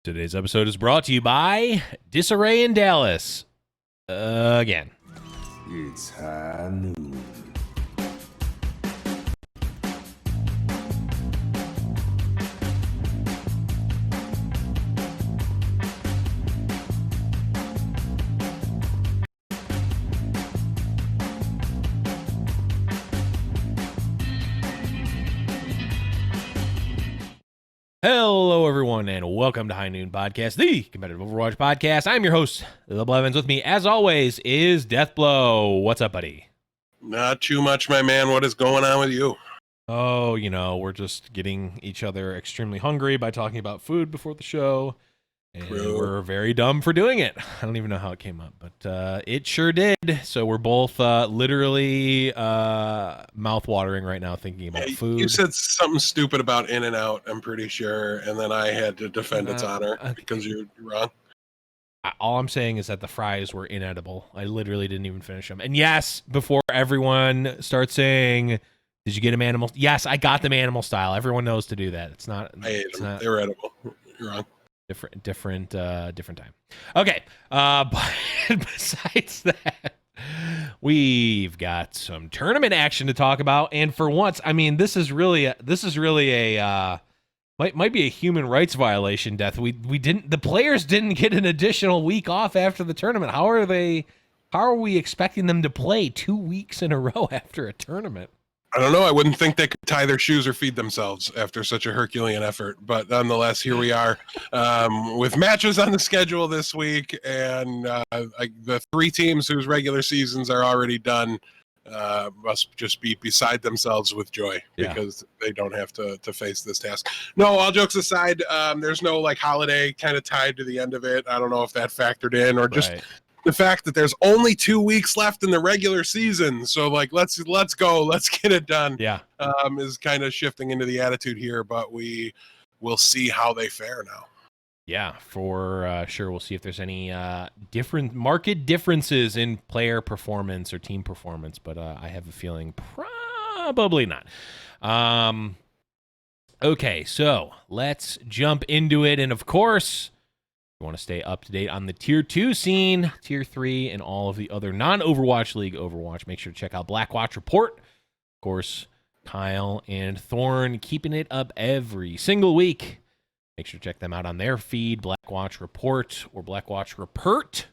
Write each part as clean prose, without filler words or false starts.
Today's episode is brought to you by Disarray in Dallas. Again. It's high noon. Hello, everyone, and welcome to High Noon Podcast, the competitive Overwatch podcast. I'm your host, The Blevins. With me, as always, is Deathblow. What's up, buddy? Not too much, my man. What is going on with you? Oh, we're just getting each other extremely hungry by talking about food before the show. And we're very dumb for doing it. I don't even know how it came up, but it sure did. So we're both literally mouth-watering right now thinking about food. You said something stupid about In-N-Out, I'm pretty sure, and then I had to defend its honor because you're wrong. All I'm saying is that the fries were inedible. I literally didn't even finish them. And yes, before everyone starts saying, did you get them animal? Yes, I got them animal style. Everyone knows to do that. It's not. I ate them. They were edible. You're wrong. Different time. Okay. But besides that, we've got some tournament action to talk about, and for once, I mean, this is really a might be a human rights violation. Death. The players didn't get an additional week off after the tournament. How are we expecting them to play 2 weeks in a row after a tournament? I don't know. I wouldn't think they could tie their shoes or feed themselves after such a Herculean effort. But nonetheless, here we are with matches on the schedule this week. And the three teams whose regular seasons are already done must just be beside themselves with joy because they don't have to face this task. No, all jokes aside, there's no holiday kind of tied to the end of it. I don't know if that factored in or just... Right. The fact that there's only 2 weeks left in the regular season, so let's go, let's get it done. Yeah, is kind of shifting into the attitude here, but we will see how they fare now. Yeah, for sure. We'll see if there's any different market differences in player performance or team performance, but I have a feeling probably not. Okay, so let's jump into it, and of course, you want to stay up to date on the Tier 2 scene, Tier 3, and all of the other non-Overwatch League Overwatch. Make sure to check out Blackwatch Report. Of course, Kyle and Thorn keeping it up every single week. Make sure to check them out on their feed, Blackwatch Report or Blackwatch Report,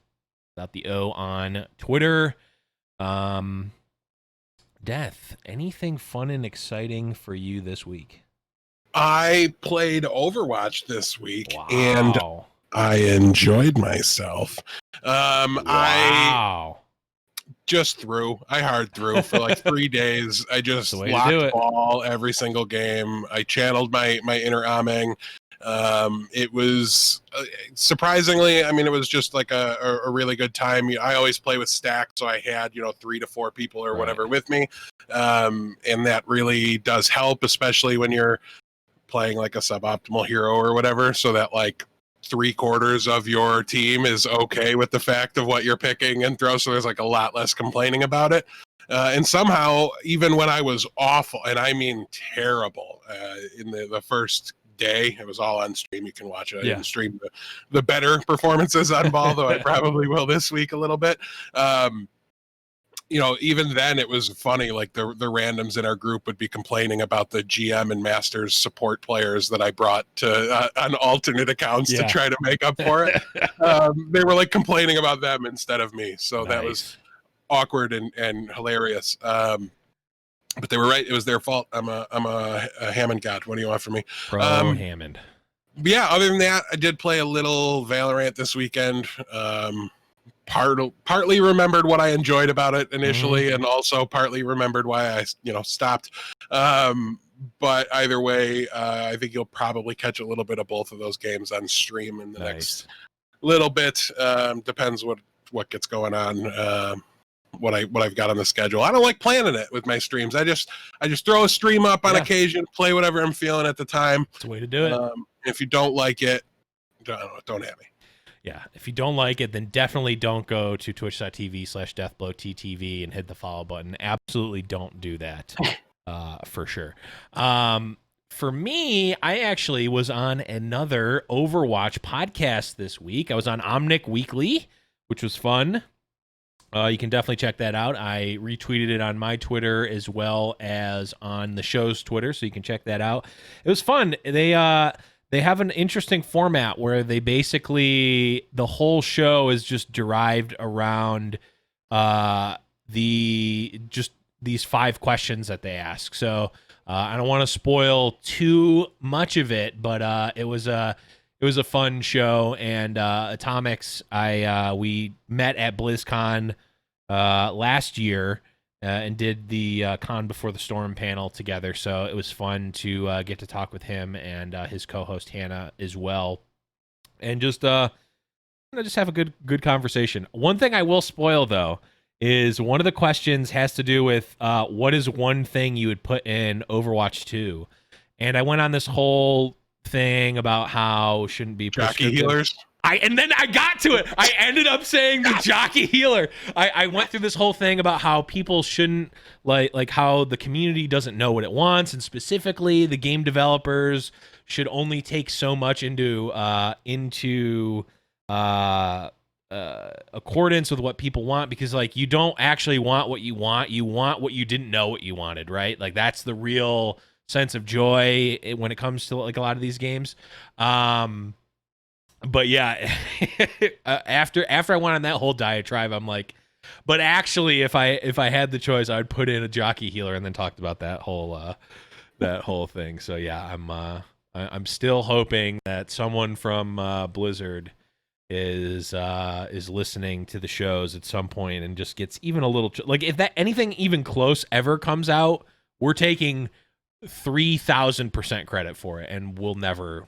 without the O, on Twitter. Death, anything fun and exciting for you this week? I played Overwatch this week, wow. And I enjoyed myself. Wow. I hard threw for 3 days. I just locked ball every single game. I channeled my inner Ameng. It was surprisingly, I mean, it was just a really good time. I always play with stacks, so I had 3 to 4 people or whatever with me. And that really does help, especially when you're playing a suboptimal hero or whatever, so that 3/4 of your team is okay with the fact of what you're picking and throw, so there's a lot less complaining about it. And somehow, even when I was awful, and I mean terrible, in the first day, it was all on stream. You can watch it. I didn't stream the better performances on ball, though I probably will this week a little bit. Even then it was funny, the randoms in our group would be complaining about the GM and Masters support players that I brought to on alternate accounts to try to make up for it. They were complaining about them instead of me. So that was awkward and hilarious. But they were right. It was their fault. I'm a Hammond god. What do you want from me? Pro Hammond. Yeah. Other than that, I did play a little Valorant this weekend. Partly remembered what I enjoyed about it initially, and also partly remembered why I stopped. But either way, I think you'll probably catch a little bit of both of those games on stream in the next little bit. Depends what gets going on. What I've got on the schedule. I don't like planning it with my streams. I just throw a stream up on occasion, play whatever I'm feeling at the time. It's a way to do it. If you don't like it, don't have me. Yeah, if you don't like it, then definitely don't go to twitch.tv/deathblowttv and hit the follow button. Absolutely don't do that, for sure. for me, I actually was on another Overwatch podcast this week. I was on Omnic Weekly, which was fun. You can definitely check that out. I retweeted it on my Twitter as well as on the show's Twitter, so you can check that out. It was fun. They have an interesting format where they basically, the whole show is just derived around these 5 questions that they ask. So I don't want to spoil too much of it, but it was a fun show. And Atomics, we met at BlizzCon last year and did the Con Before the Storm panel together. So it was fun to get to talk with him and his co-host Hannah as well, and just have a good conversation. One thing I will spoil though is one of the questions has to do with what is one thing you would put in Overwatch 2, and I went on this whole thing about how shouldn't be jockey healers. And then I got to it. I ended up saying the jockey healer. I went through this whole thing about how people shouldn't like how the community doesn't know what it wants, and specifically the game developers should only take so much into accordance with what people want, because like you don't actually want what you want what you didn't know what you wanted, right? Like that's the real sense of joy when it comes to like a lot of these games. But yeah, after I went on that whole diatribe, I'm like, but actually if I had the choice, I would put in a jockey healer, and then talked about that whole thing. So yeah, I'm still hoping that someone from Blizzard is listening to the shows at some point and just gets even a little like, if that anything even close ever comes out, we're taking 3,000% credit for it, and we'll never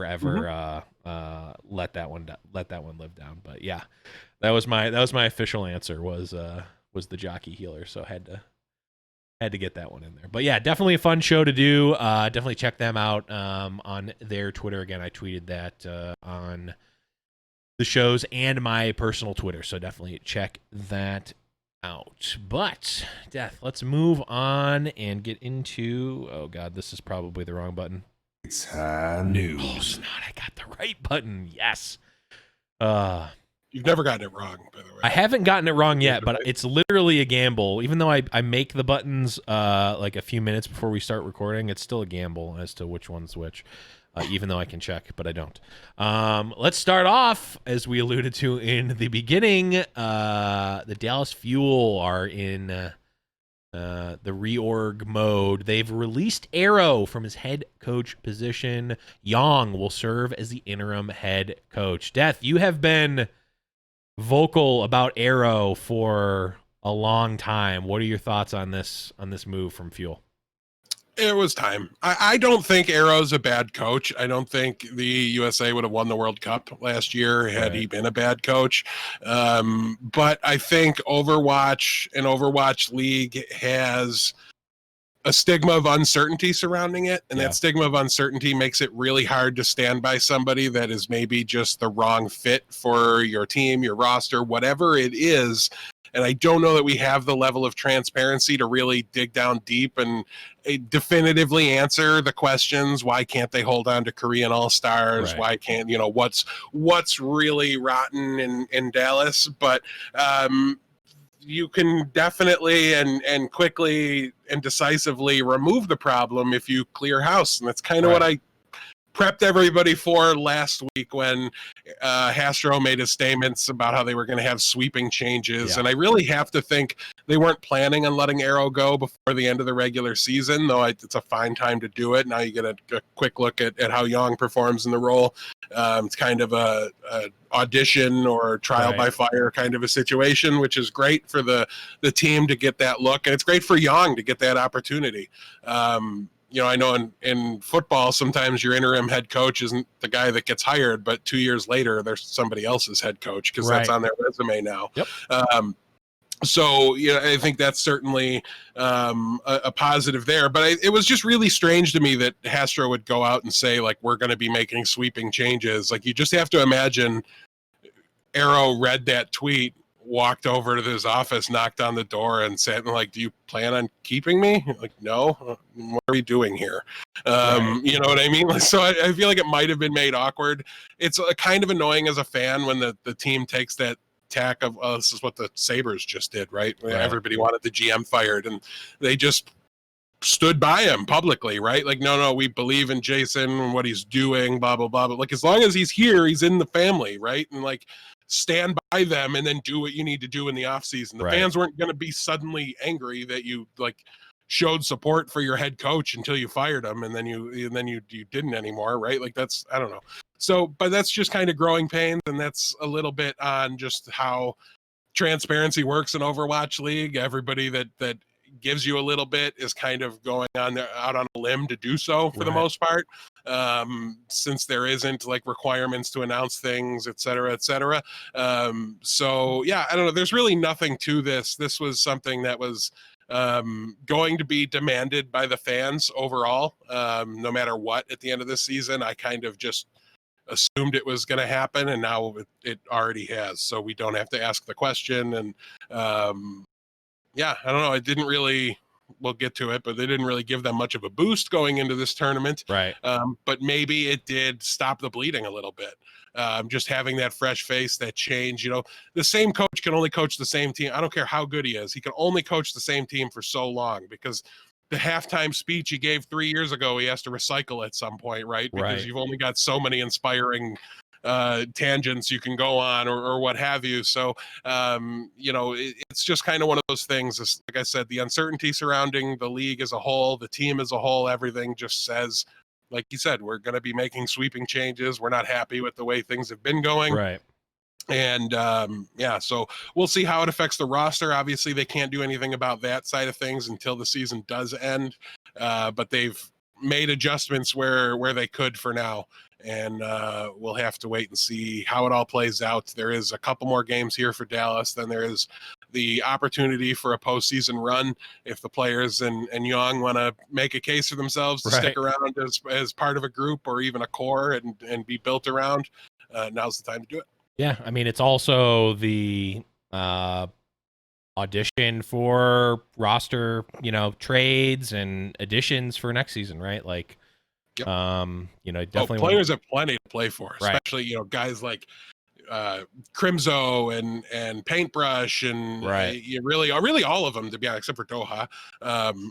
ever let that one live down. But yeah, that was my official answer was the jockey healer, so had to get that one in there. But yeah, definitely a fun show to do. Definitely check them out on their Twitter. Again, I tweeted that on the shows and my personal Twitter, so definitely check that out. But Death, let's move on and get into, oh god, this is probably the wrong button. It's News. Oh snot, I got the right button. Yes. You've never gotten it wrong, by the way. I haven't gotten it wrong yet, but it's literally a gamble. Even though I make the buttons like a few minutes before we start recording, it's still a gamble as to which one's which. Even though I can check, but I don't. Let's start off, as we alluded to in the beginning. The Dallas Fuel are in the reorg mode. They've released Arrow from his head coach position. Yang will serve as the interim head coach. Death, you have been vocal about Arrow for a long time. What are your thoughts on this move from Fuel? It was time. I don't think Arrow's a bad coach. I don't think the USA would have won the World Cup last year had he been a bad coach. But I think Overwatch and Overwatch League has a stigma of uncertainty surrounding it. And that stigma of uncertainty makes it really hard to stand by somebody that is maybe just the wrong fit for your team, your roster, whatever it is. And I don't know that we have the level of transparency to really dig down deep and definitively answer the questions. Why can't they hold on to Korean All-Stars? Right. Why can't, what's really rotten in Dallas? But you can definitely and quickly and decisively remove the problem if you clear house. And that's kind of what I prepped everybody for last week when Hastro made his statements about how they were going to have sweeping changes. And I really have to think they weren't planning on letting Arrow go before the end of the regular season, though it's a fine time to do it. Now you get a quick look at how Yang performs in the role. It's kind of a audition or trial by fire kind of a situation, which is great for the team to get that look. And it's great for Yang to get that opportunity. I know in football, sometimes your interim head coach isn't the guy that gets hired, but 2 years later, there's somebody else's head coach because that's on their resume now. Yep. So, I think that's certainly a positive there. But it was just really strange to me that Hastro would go out and say, like, we're going to be making sweeping changes. Like, you just have to imagine Arrow read that tweet, walked over to his office, knocked on the door, and said, like, do you plan on keeping me? Like, no. What are we doing here? Right. You know what I mean? So I feel like it might have been made awkward. It's kind of annoying as a fan when the team takes that tack of, oh, this is what the Sabres just did, right? Everybody wanted the GM fired, and they just stood by him publicly, right? Like, no, we believe in Jason and what he's doing, blah, blah, blah. But like, as long as he's here, he's in the family, right? And like, stand by them and then do what you need to do in the offseason. The fans weren't going to be suddenly angry that you like showed support for your head coach until you fired him, and then you didn't anymore, right? Like, that's, I don't know. So, but that's just kind of growing pains, and that's a little bit on just how transparency works in Overwatch League. Everybody that gives you a little bit is kind of going on there, out on a limb to do so for the most part, since there isn't like requirements to announce things, et cetera, et cetera. So yeah, I don't know. There's really nothing to this. This was something that was going to be demanded by the fans overall, no matter what. At the end of this season, I kind of just assumed it was going to happen, and now it already has, so we don't have to ask the question. And yeah, I don't know, it didn't really, we'll get to it, but they didn't really give them much of a boost going into this tournament, right? But maybe it did stop the bleeding a little bit. Just having that fresh face, that change. You know, the same coach can only coach the same team. I don't care how good he is, he can only coach the same team for so long, because the halftime speech he gave 3 years ago, he has to recycle at some point, right? Because you've only got so many inspiring tangents you can go on, or what have you. So, you know, it's just kind of one of those things. It's, like I said, the uncertainty surrounding the league as a whole, the team as a whole, everything just says, like you said, we're going to be making sweeping changes. We're not happy with the way things have been going. Right. And yeah, so we'll see how it affects the roster. Obviously, they can't do anything about that side of things until the season does end. But they've made adjustments where they could for now. And we'll have to wait and see how it all plays out. There is a couple more games here for Dallas. Then there is the opportunity for a postseason run if the players and Young want to make a case for themselves to stick around as part of a group or even a core and be built around. Now's the time to do it. Yeah, I mean, it's also the audition for roster, you know, trades and additions for next season, right? Like, you know, definitely players have plenty to play for, especially you know, guys like Crimzo and Paintbrush and really all of them, to be honest, except for Doha.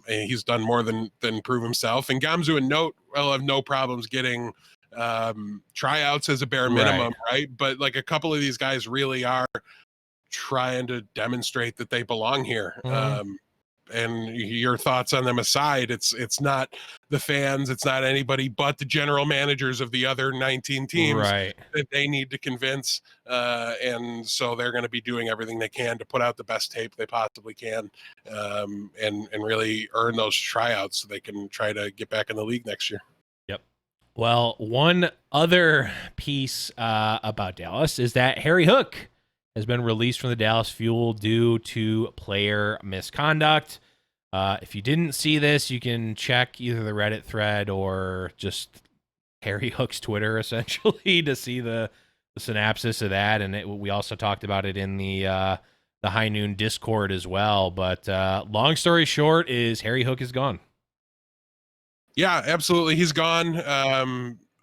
He's done more than prove himself. And Gamzu and Note will have no problems getting tryouts as a bare minimum, right? But like a couple of these guys really are trying to demonstrate that they belong here. And your thoughts on them aside, it's not the fans, it's not anybody but the general managers of the other 19 teams that they need to convince. And so they're going to be doing everything they can to put out the best tape they possibly can, and really earn those tryouts so they can try to get back in the league next year. Yep. Well, one other piece about Dallas is that Harry Hook has been released from the Dallas Fuel due to player misconduct. If you didn't see this, you can check either the Reddit thread or just Harry Hook's Twitter, essentially, to see the synopsis of that. And we also talked about it in the High Noon Discord as well. But long story short is Harry Hook is gone. Yeah, absolutely. He's gone.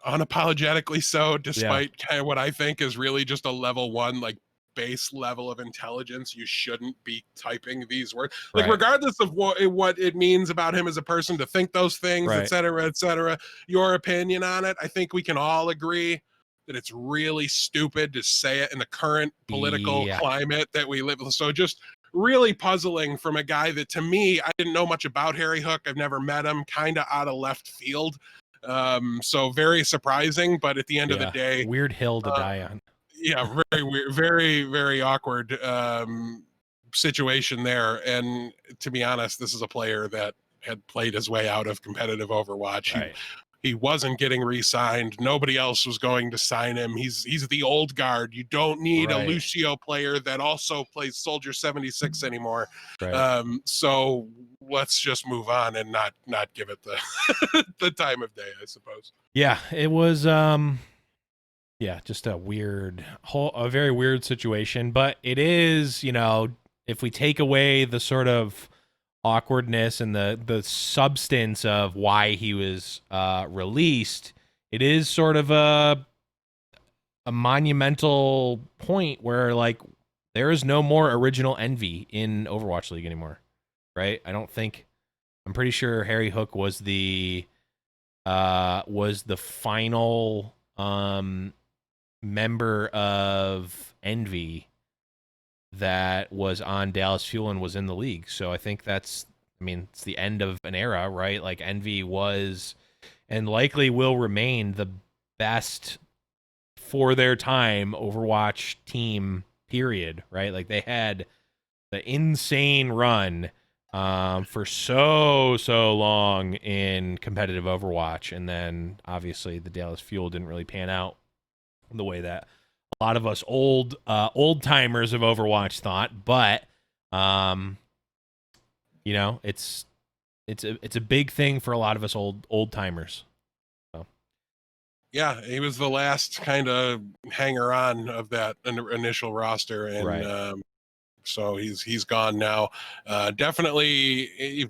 Unapologetically so, despite kind of what I think is really just a level 1, like, base level of intelligence. You shouldn't be typing these words, like, regardless of what it means about him as a person to think those things, et cetera, your opinion on it. I think we can all agree that it's really stupid to say it in the current political climate that we live in. So just really puzzling from a guy that, to me, I didn't know much about Harry Hook. I've never met him, kind of out of left field. So very surprising, but at the end of the day, weird hill to die on. Yeah, very weird, very, very awkward situation there. And to be honest, this is a player that had played his way out of competitive Overwatch. He wasn't getting re-signed. Nobody else was going to sign him. He's the old guard. You don't need a Lucio player that also plays Soldier 76 anymore. So let's just move on and not give it the the time of day, I suppose. Yeah, it was Yeah, just a very weird situation. But it is, if we take away the sort of awkwardness and the substance of why he was released, it is sort of a monumental point where like there is no more original Envy in Overwatch League anymore, right? I'm pretty sure Harry Hook was the final member of Envy that was on Dallas Fuel and was in the league. So I think it's the end of an era, right? Like Envy was and likely will remain the best for their time Overwatch team, period, right? Like they had the insane run for so long in competitive Overwatch, and then obviously the Dallas Fuel didn't really pan out the way that a lot of us old timers of Overwatch thought. But it's a big thing for a lot of us old timers. Yeah, he was the last kind of hanger on of that initial roster, and right. So he's gone now. Definitely,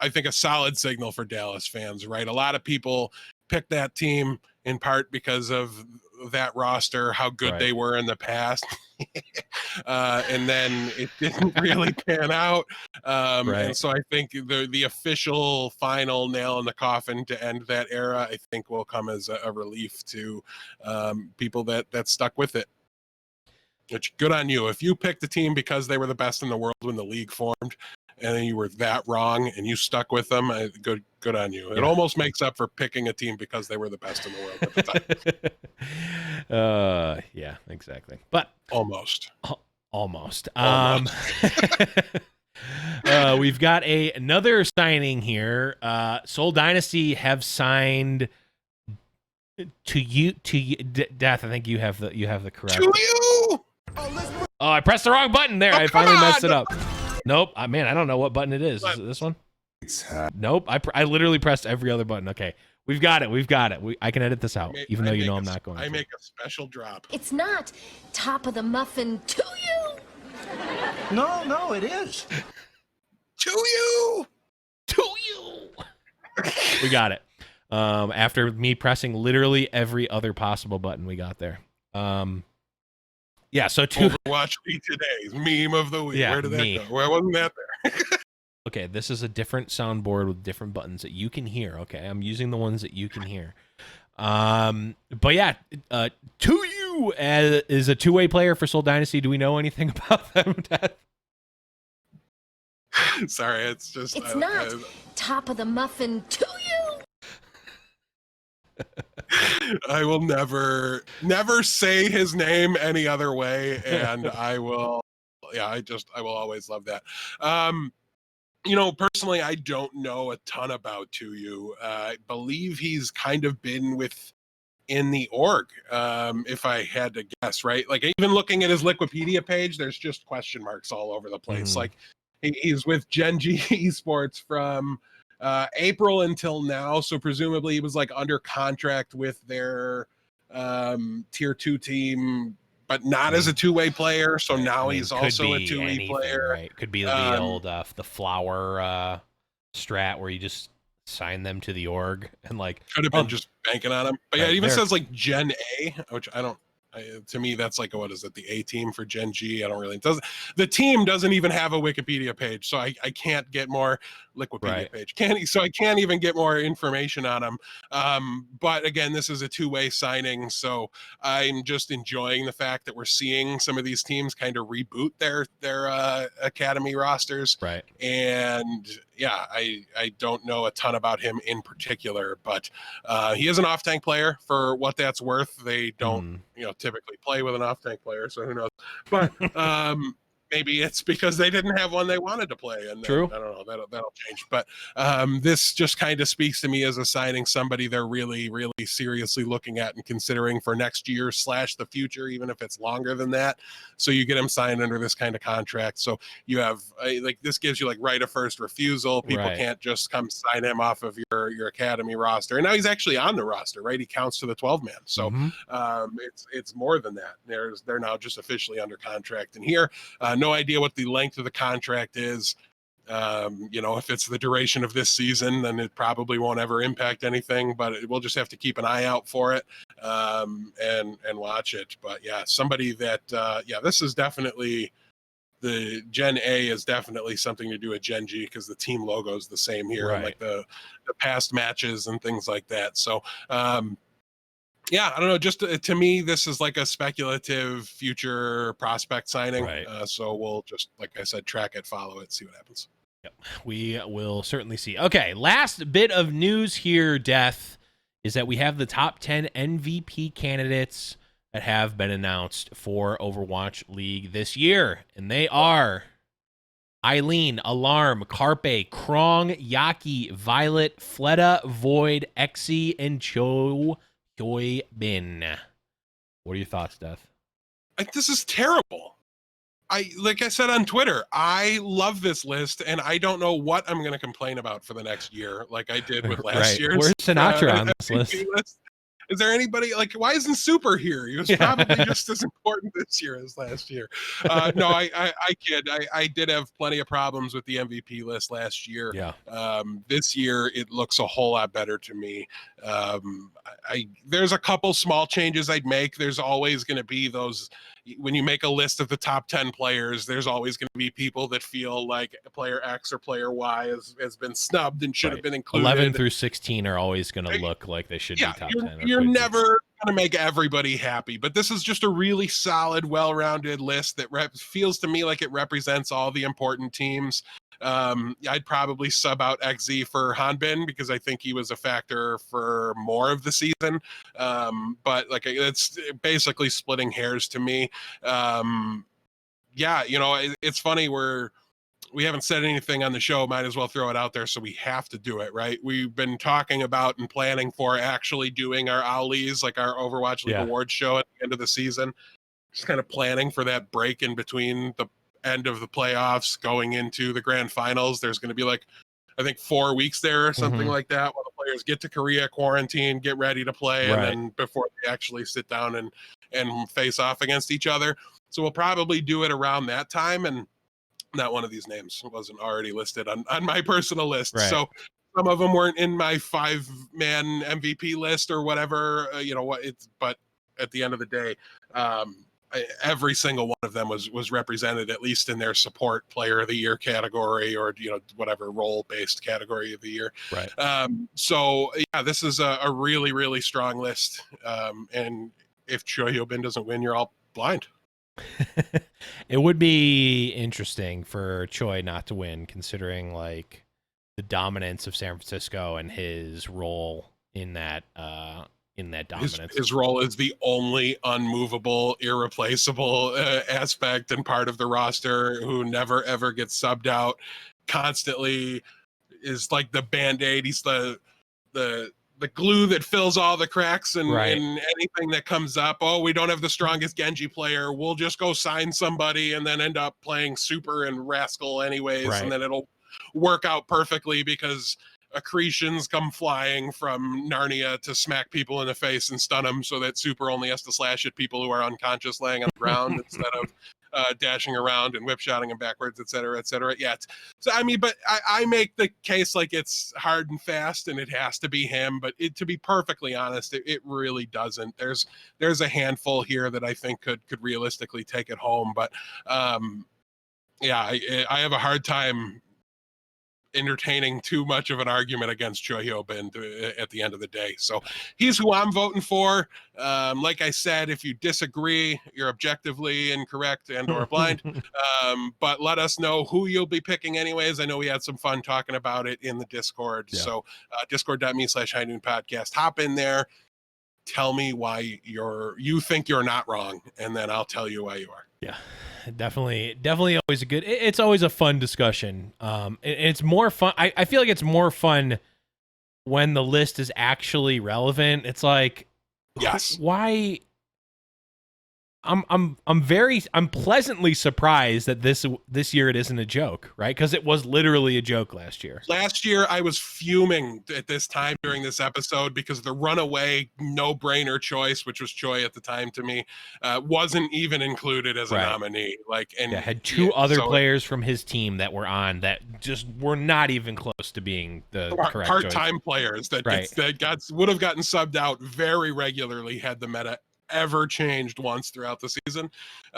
I think a solid signal for Dallas fans, right? A lot of people picked that team in part because of that roster, how good they were in the past. And then it didn't really pan out. And so I think the official final nail in the coffin to end that era, I think will come as a relief to people that stuck with it. Which, good on you. If you picked the team because they were the best in the world when the league formed, and then you were that wrong and you stuck with them, good on you. It almost makes up for picking a team because they were the best in the world at the time. Yeah, exactly. But almost. We've got another signing here. Seoul Dynasty have signed to you, Death. I think you have the correct. To you. Oh, I pressed the wrong button there. I finally messed it up. Nope. Man, I don't know what button it is. Is it this one? Nope. I literally pressed every other button. Okay. We've got it. I can edit this out, even though I'm not going to. I make a special drop. It's not top of the muffin to you. No, it is. To you. We got it. After me pressing literally every other possible button, we got there. Yeah, so Overwatch League today's meme of the week. Yeah, where did that go? Where wasn't that there? Okay, this is a different soundboard with different buttons that you can hear. Okay, I'm using the ones that you can hear. But yeah, To You is a two-way player for Seoul Dynasty. Do we know anything about them, Dad? Sorry, it's not top of the muffin to you. I will never say his name any other way, and I will always love that. Personally, I don't know a ton about To You. I believe he's kind of been in the org, if I had to guess, right? Like, even looking at his Wikipedia page, there's just question marks all over the place. Mm-hmm. Like, he's with Gen G Esports from April until now, so presumably he was like under contract with their tier 2 team, but not as a two-way player. So now he's also a two-way player. Right? Could be the old the flower strat where you just sign them to the org and like could have been just banking on them. But yeah, it even says like Gen A, which I don't. To me, that's like what is it? The A team for Gen G? I don't really. The team doesn't even have a Wikipedia page, so I can't get more Wikipedia page. I can't even get more information on them. But again, this is a two-way signing, so I'm just enjoying the fact that we're seeing some of these teams kind of reboot their academy rosters. Right. And yeah, I don't know a ton about him in particular, but he is an off-tank player for what that's worth. They don't typically play with an off-tank player, so who knows. But maybe it's because they didn't have one they wanted to play, and True. I don't know, that'll change. But this just kind of speaks to me as a signing somebody they're really, really seriously looking at and considering for next year / the future, even if it's longer than that. So you get him signed under this kind of contract. So you have like, this gives you like right of first refusal. People can't just come sign him off of your academy roster. And now he's actually on the roster, right? He counts to the 12-man. So it's more than that. They're now just officially under contract. And here, no idea what the length of the contract is. If it's the duration of this season, then it probably won't ever impact anything, but we'll just have to keep an eye out for it and watch it. But yeah, somebody that this is definitely, the Gen A is definitely something to do with Gen G, because the team logo is the same here, and like the past matches and things like that. So I don't know. Just to me, this is like a speculative future prospect signing. So we'll just, like I said, track it, follow it, see what happens. Yep. We will certainly see. Okay, last bit of news here, Death, is that we have the top 10 MVP candidates that have been announced for Overwatch League this year. And they are Eileen, Alarm, Carpe, Krong, Yaki, Violet, Fleta, Void, Exy, and Joy Bin. What are your thoughts, Death? This is terrible. Like I said on Twitter, I love this list, and I don't know what I'm going to complain about for the next year, like I did with last year's. Where's Sinatra on this list? Is there anybody, like, why isn't Super here? He was probably just as important this year as last year. No, I kid. I did have plenty of problems with the MVP list last year. This year, it looks a whole lot better to me. There's a couple small changes I'd make. There's always going to be those, when you make a list of the top 10 players, there's always going to be people that feel like player X or player Y has been snubbed and should have been included. 11 through 16 are always going to look like they should be top 10. You're never going to make everybody happy, but this is just a really solid, well-rounded list that feels to me like it represents all the important teams. I'd probably sub out XZ for Hanbin, because I think he was a factor for more of the season. But like, it's basically splitting hairs to me. It's funny, we haven't said anything on the show, might as well throw it out there, so we have to do it, right? We've been talking about and planning for actually doing our Owlies, like our Overwatch League Awards show at the end of the season. Just kind of planning for that break in between the end of the playoffs going into the grand finals. There's going to be like, I think 4 weeks there or something like that, while the players get to Korea, quarantine, get ready to play, and then before they actually sit down and face off against each other. So we'll probably do it around that time, and not one of these names wasn't already listed on my personal list. So some of them weren't in my 5-man MVP list or whatever, but at the end of the day, every single one of them was represented, at least in their support player of the year category, or whatever role-based category of the year. This is a really, really strong list. And if Choi Hyun-bin doesn't win, you're all blind. It would be interesting for Choi not to win, considering like the dominance of San Francisco and his role in that dominance. His role is the only unmovable, irreplaceable aspect and part of the roster, who never ever gets subbed out, constantly is like the Band-Aid. He's the glue that fills all the cracks, and anything that comes up. Oh, we don't have the strongest Genji player, we'll just go sign somebody and then end up playing Super and Rascal anyways, and then it'll work out perfectly because accretions come flying from Narnia to smack people in the face and stun them, so that Super only has to slash at people who are unconscious laying on the ground instead of dashing around and whip-shotting them backwards, et cetera, et cetera. So I mean, but I make the case like it's hard and fast and it has to be him, but to be perfectly honest, it really doesn't. There's a handful here that I think could realistically take it home, but I have a hard time entertaining too much of an argument against Choi Hyun-bin at the end of the day. So he's who I'm voting for. Like I said, if you disagree, you're objectively incorrect and or blind. But let us know who you'll be picking anyways. I know we had some fun talking about it in the Discord. So discord.me/High Noon Podcast. Hop in there. tell me why you think you're not wrong, and then I'll tell you why you are. Yeah, definitely always it's always a fun discussion. It's more fun. I feel like it's more fun when the list is actually relevant. It's like, yes, why? I'm pleasantly surprised that this year it isn't a joke, right? Because it was literally a joke last year. Last year I was fuming at this time during this episode because the runaway no-brainer choice, which was Choi at the time to me, wasn't even included as a nominee. Like, and had two other players from his team that were on that just were not even close to being the correct part-time players that would have gotten subbed out very regularly had the meta ever changed once throughout the season.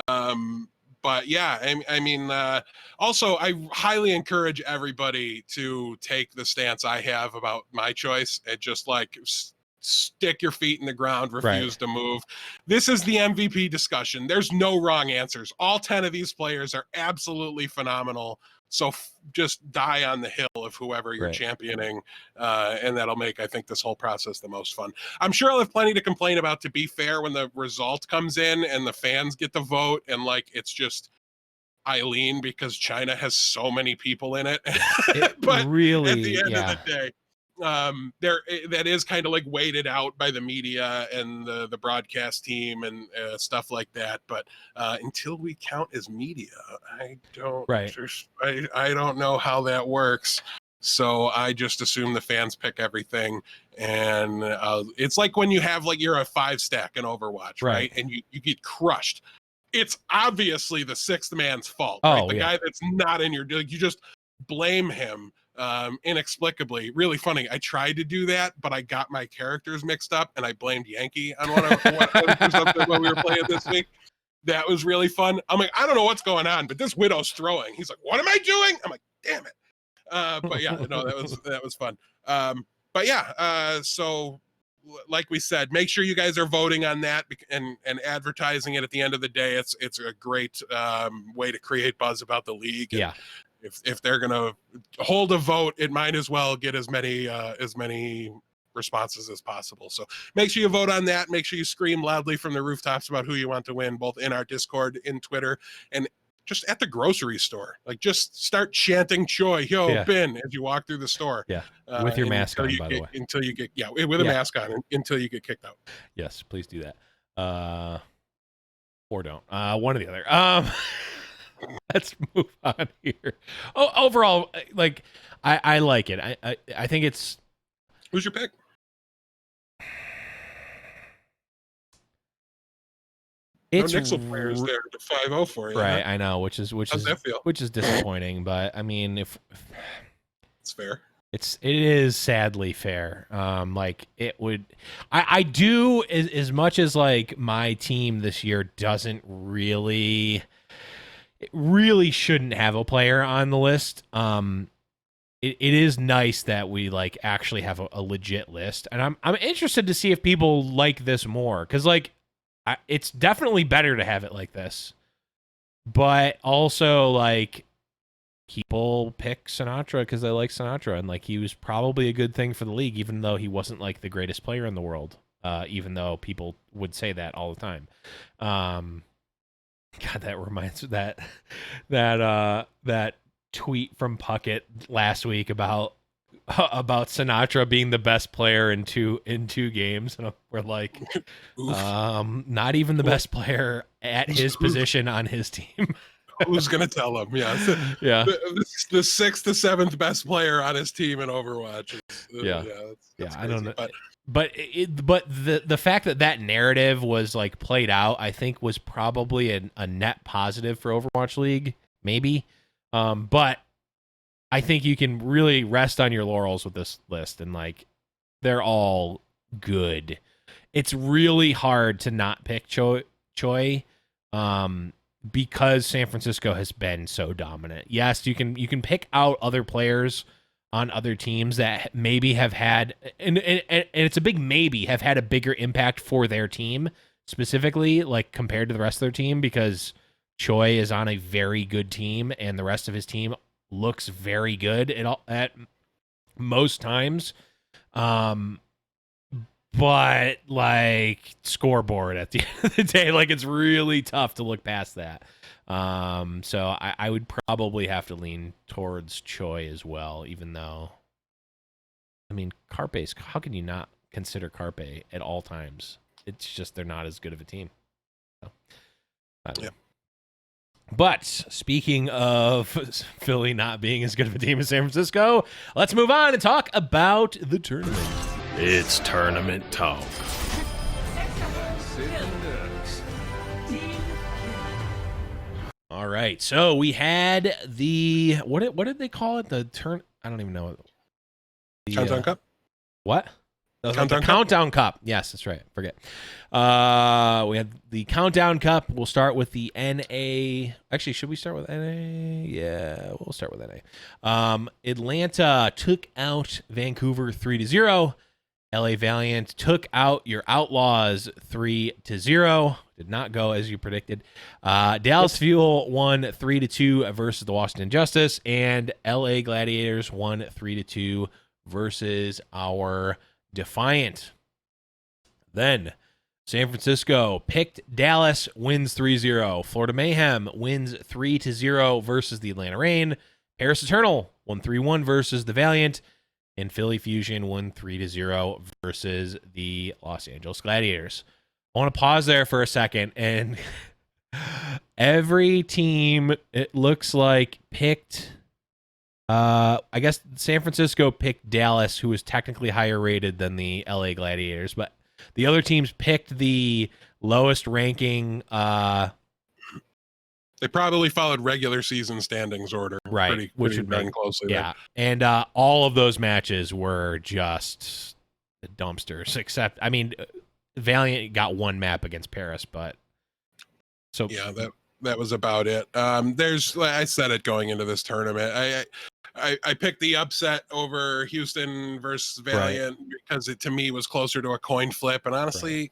But yeah, I mean, also I highly encourage everybody to take the stance I have about my choice and just like stick your feet in the ground, refuse to move. This is the MVP discussion. There's no wrong answers. All 10 of these players are absolutely phenomenal. So just die on the hill of whoever you're championing, and that'll make, I think, this whole process the most fun. I'm sure I'll have plenty to complain about, to be fair, when the result comes in and the fans get the vote, and like it's just Eileen because China has so many people in it. But really, at the end of the day, that is kind of like weighted out by the media and the broadcast team and stuff like that. But until we count as media, I don't I don't know how that works. So I just assume the fans pick everything, and it's like when you have like you're a 5-stack in Overwatch, right? And you get crushed. It's obviously the sixth man's fault, right? The guy that's not in your, you just blame him inexplicably. Really funny. I tried to do that, but I got my characters mixed up, and I blamed Yankee on something when we were playing this week. That was really fun. I'm like, I don't know what's going on, but this Widow's throwing. He's like, what am I doing? I'm like, damn it. But yeah, no, that was fun. But yeah, so like we said, make sure you guys are voting on that and advertising it at the end of the day. It's a great way to create buzz about the league. And if they're gonna hold a vote, it might as well get as many responses as possible. So make sure you vote on that. Make sure you scream loudly from the rooftops about who you want to win, both in our Discord, in Twitter, and just at the grocery store. Like, just start chanting Choi, Ben, as you walk through the store. With your mask on, by the way. Until you get, with a mask on until you get kicked out. Yes, please do that. Or don't. One or the other. Let's move on here. Overall, like, I like it. I think it's... Who's your pick? It's no Nyxl players there to 5-0 for you. Right, huh? I know, which is disappointing, but I mean, if it's fair. It is sadly fair. Like it would, I do as much as like my team this year doesn't really, it really shouldn't have a player on the list. It is nice that we like actually have a legit list, and I'm interested to see if people like this more, because like it's definitely better to have it like this, but also like people pick Sinatra because they like Sinatra, and like he was probably a good thing for the league, even though he wasn't like the greatest player in the world. Even though people would say that all the time. God, that reminds that tweet from Puckett last week about Sinatra being the best player in two games, and we're like, not even the best player at his position on his team. Who's gonna tell him? Yeah, the 6th to 7th best player on his team in Overwatch. That's I don't know, but the fact that narrative was like played out, I think, was probably a net positive for Overwatch League, maybe. But I think you can really rest on your laurels with this list, and like they're all good. It's really hard to not pick Choi, because San Francisco has been so dominant. Yes, you can pick out other players on other teams that maybe have had, and it's a big maybe, have had a bigger impact for their team specifically, like compared to the rest of their team, because Choi is on a very good team, and the rest of his team looks very good at most times. but like scoreboard at the end of the day, like it's really tough to look past that. So I would probably have to lean towards Choi as well, even though, I mean, Carpe's, how can you not consider Carpe at all times? It's just they're not as good of a team. So, yeah. But speaking of Philly not being as good of a team as San Francisco, let's move on and talk about the tournament. It's tournament talk. All right, so we had the what did they call it? The turn? I don't even know. The, Countdown Cup. What? Countdown Cup? Countdown Cup. Yes, that's right. Forget. We had the Countdown Cup. We'll start with the NA. Actually, should we start with NA? Yeah, we'll start with NA. Atlanta took out Vancouver 3-0. LA Valiant took out your Outlaws 3-0. Did not go as you predicted. Dallas Fuel won 3-2 versus the Washington Justice, and LA Gladiators won 3-2 versus our Defiant. Then San Francisco picked Dallas, wins 3-0. Florida Mayhem wins 3-0 versus the Atlanta Reign. Paris Eternal won 3-1 versus the Valiant. And Philly Fusion won 3-0 versus the Los Angeles Gladiators. I want to pause there for a second, and every team, it looks like, picked, I guess San Francisco picked Dallas, who was technically higher rated than the LA Gladiators, but the other teams picked the lowest ranking. They probably followed regular season standings order, right? Which would be closely. Yeah, and all of those matches were just dumpsters. Except, I mean, Valiant got one map against Paris, but so yeah, that was about it. There's, like I said it going into this tournament, I picked the upset over Houston versus Valiant because it to me was closer to a coin flip, and honestly.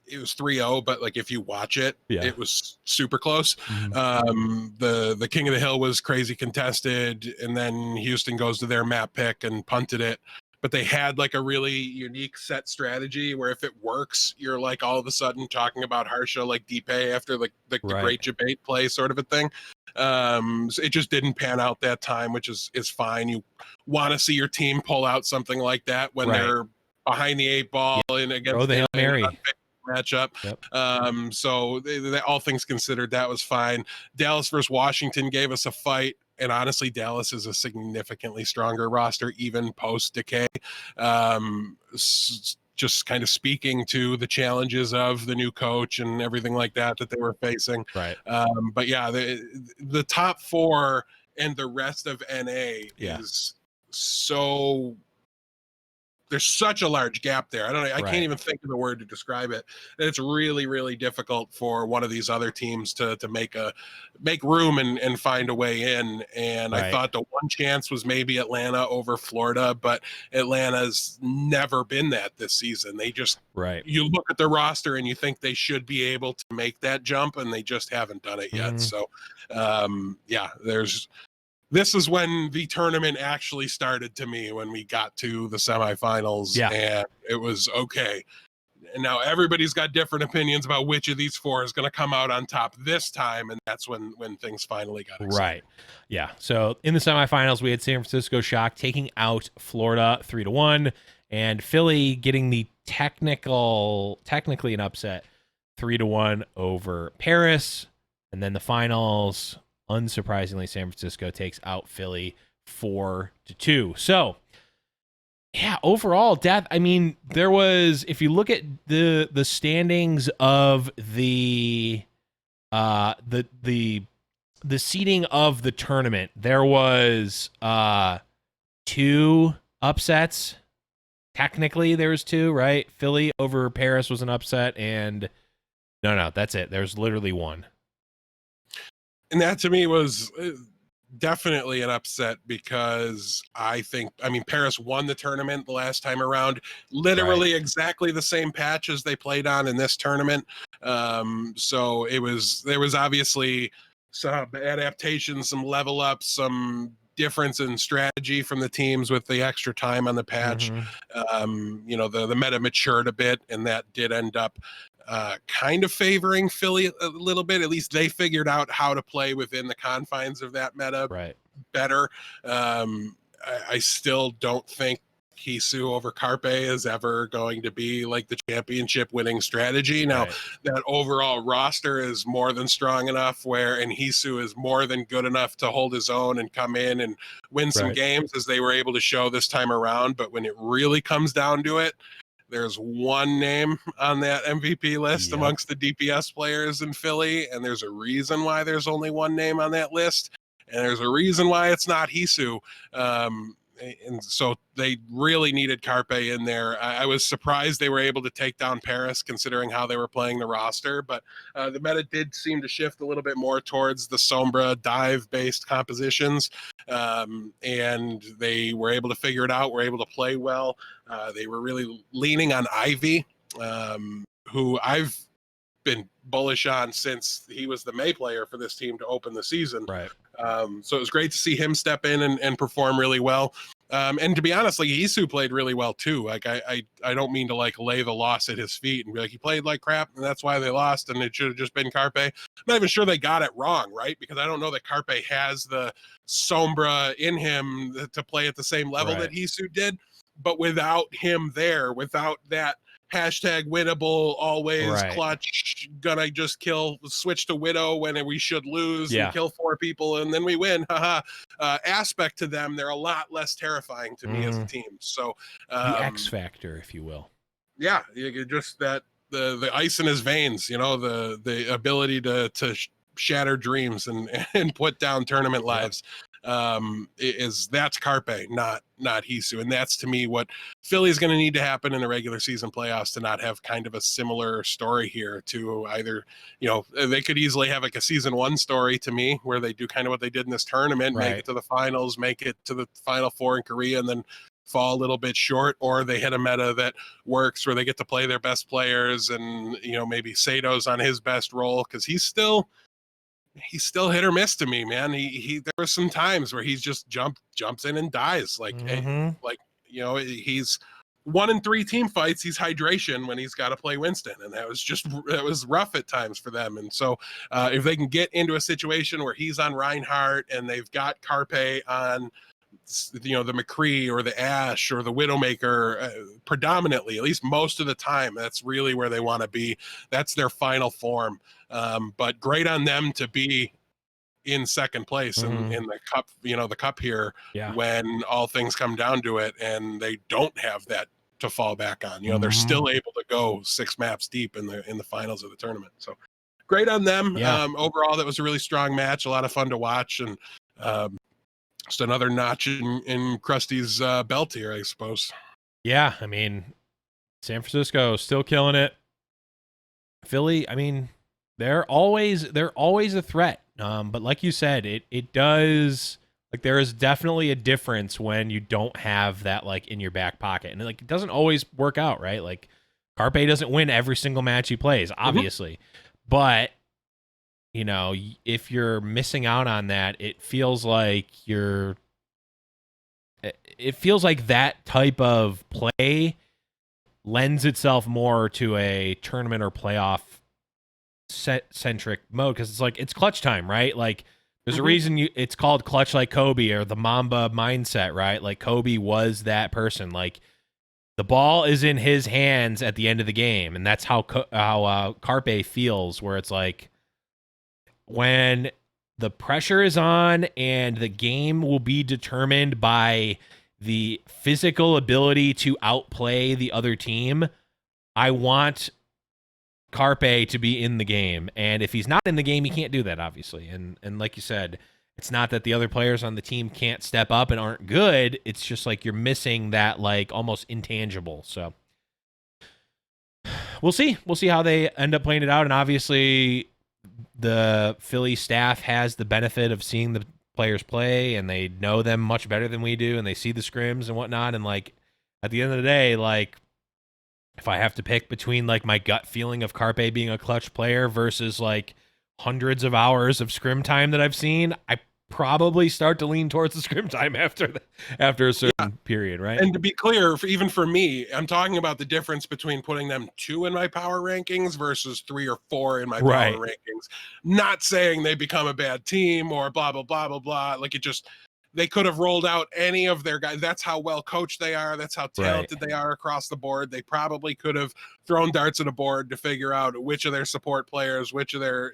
It was 3-0, but like if you watch it, it was super close. The King of the Hill was crazy contested, and then Houston goes to their map pick and punted it. But they had like a really unique set strategy where if it works, you're like all of a sudden talking about Harsha like Deepay after like the great debate play sort of a thing. So it just didn't pan out that time, which is fine. You want to see your team pull out something like that when they're behind the 8 ball and against the Hail Mary matchup. So they, all things considered, that was fine. Dallas versus Washington gave us a fight, and honestly, Dallas is a significantly stronger roster even post decay. Just kind of speaking to the challenges of the new coach and everything like that they were facing. But yeah, the top 4 and the rest of NA is so. There's such a large gap there. I can't even think of the word to describe it. It's really, really difficult for one of these other teams to make room and find a way in. And I thought the one chance was maybe Atlanta over Florida, but Atlanta's never been that this season. They just you look at the roster and you think they should be able to make that jump, and they just haven't done it yet. So this is when the tournament actually started to me, when we got to the semifinals, and it was okay. And now everybody's got different opinions about which of these 4 is going to come out on top this time, and that's when things finally got exciting. Yeah. So in the semifinals, we had San Francisco Shock taking out Florida 3-1, and Philly getting the technically an upset 3-1 over Paris. And then the finals, unsurprisingly, San Francisco takes out Philly 4-2. So, yeah, overall, I mean, there was, if you look at the standings of the seeding of the tournament, there was 2 upsets. Technically, there was 2, right? Philly over Paris was an upset, and no, that's it. There's literally 1. And that to me was definitely an upset, because Paris won the tournament the last time around, literally exactly the same patch as they played on in this tournament. So there was obviously some adaptation, some level up, some difference in strategy from the teams with the extra time on the patch. You know, the meta matured a bit, and that did end up kind of favoring Philly a little bit. At least they figured out how to play within the confines of that meta better. I still don't think Hisu over Carpe is ever going to be like the championship winning strategy. Now, that overall roster is more than strong enough and Hisu is more than good enough to hold his own and come in and win some games, as they were able to show this time around. But when it really comes down to it, there's one name on that MVP list amongst the DPS players in Philly, and there's a reason why there's only one name on that list, and there's a reason why it's not Hisu. And so they really needed Carpe in there. I was surprised they were able to take down Paris, considering how they were playing the roster, but the meta did seem to shift a little bit more towards the Sombra dive-based compositions, and they were able to figure it out, were able to play well. They were really leaning on Ivy, who I've been bullish on since he was the May player for this team to open the season. So it was great to see him step in and perform really well. And to be honest, like, Isu played really well too. Like, I don't mean to like lay the loss at his feet and be like, he played like crap and that's why they lost and it should have just been Carpe. I'm not even sure they got it wrong, right? Because I don't know that Carpe has the Sombra in him to play at the same level that Isu did. But without him there, without that hashtag winnable, always clutch, gonna just switch to Widow when we should lose and kill 4 people and then we win, aspect to them, they're a lot less terrifying to me as a team. So the X factor, if you will. Yeah, just that the ice in his veins, you know, the ability to shatter dreams and put down tournament lives. That's Carpe, not Hisu, and that's to me what Philly's going to need to happen in the regular season playoffs, to not have kind of a similar story here. To either, you know, they could easily have like a season 1 story to me, where they do kind of what they did in this tournament, make it to the finals, make it to the final 4 in Korea, and then fall a little bit short, or they hit a meta that works where they get to play their best players, and, you know, maybe Sato's on his best role, because he's still hit or miss to me, man. He there were some times where he's just jumps in and dies. Like, like, you know, he's 1 in 3 team fights. He's hydration when he's got to play Winston. And that was rough at times for them. And so if they can get into a situation where he's on Reinhardt and they've got Carpe on, you know, the McCree or the Ash or the Widowmaker, predominantly, at least most of the time, that's really where they want to be. That's their final form. But great on them to be in second place in the cup, you know, the cup here, when all things come down to it and they don't have that to fall back on. You know, they're still able to go 6 maps deep in the finals of the tournament. So great on them. Overall, that was a really strong match, a lot of fun to watch, and just another notch in Krusty's belt here, I suppose. Yeah, I mean, San Francisco still killing it. Philly, I mean, they're always a threat. But like you said, it does, like, there is definitely a difference when you don't have that, like, in your back pocket, and like, it doesn't always work out, right? Like, Carpe doesn't win every single match he plays, obviously, but, you know, if you're missing out on that, it feels like that type of play lends itself more to a tournament or playoff centric mode, because it's like, it's clutch time, right? Like, there's a reason it's called clutch like Kobe, or the Mamba mindset, right? Like, Kobe was that person. Like, the ball is in his hands at the end of the game, and that's how Carpe feels, where it's like, when the pressure is on and the game will be determined by the physical ability to outplay the other team, I want Carpe to be in the game. And if he's not in the game, he can't do that, obviously. And like you said, it's not that the other players on the team can't step up and aren't good. It's just like you're missing that, like, almost intangible. So we'll see. We'll see how they end up playing it out. And obviously, the Philly staff has the benefit of seeing the players play, and they know them much better than we do, and they see the scrims and whatnot. And, like, at the end of the day, like, if I have to pick between, like, my gut feeling of Carpe being a clutch player versus, like, hundreds of hours of scrim time that I've seen, I probably start to lean towards the scrim time after a certain period, right? And to be clear, even for me, I'm talking about the difference between putting them 2 in my power rankings versus 3 or 4 in my power rankings. Not saying they become a bad team or blah, blah, blah, blah, blah. Like, they could have rolled out any of their guys. That's how well coached they are. That's how talented they are across the board. They probably could have thrown darts at a board to figure out which of their support players, which of their,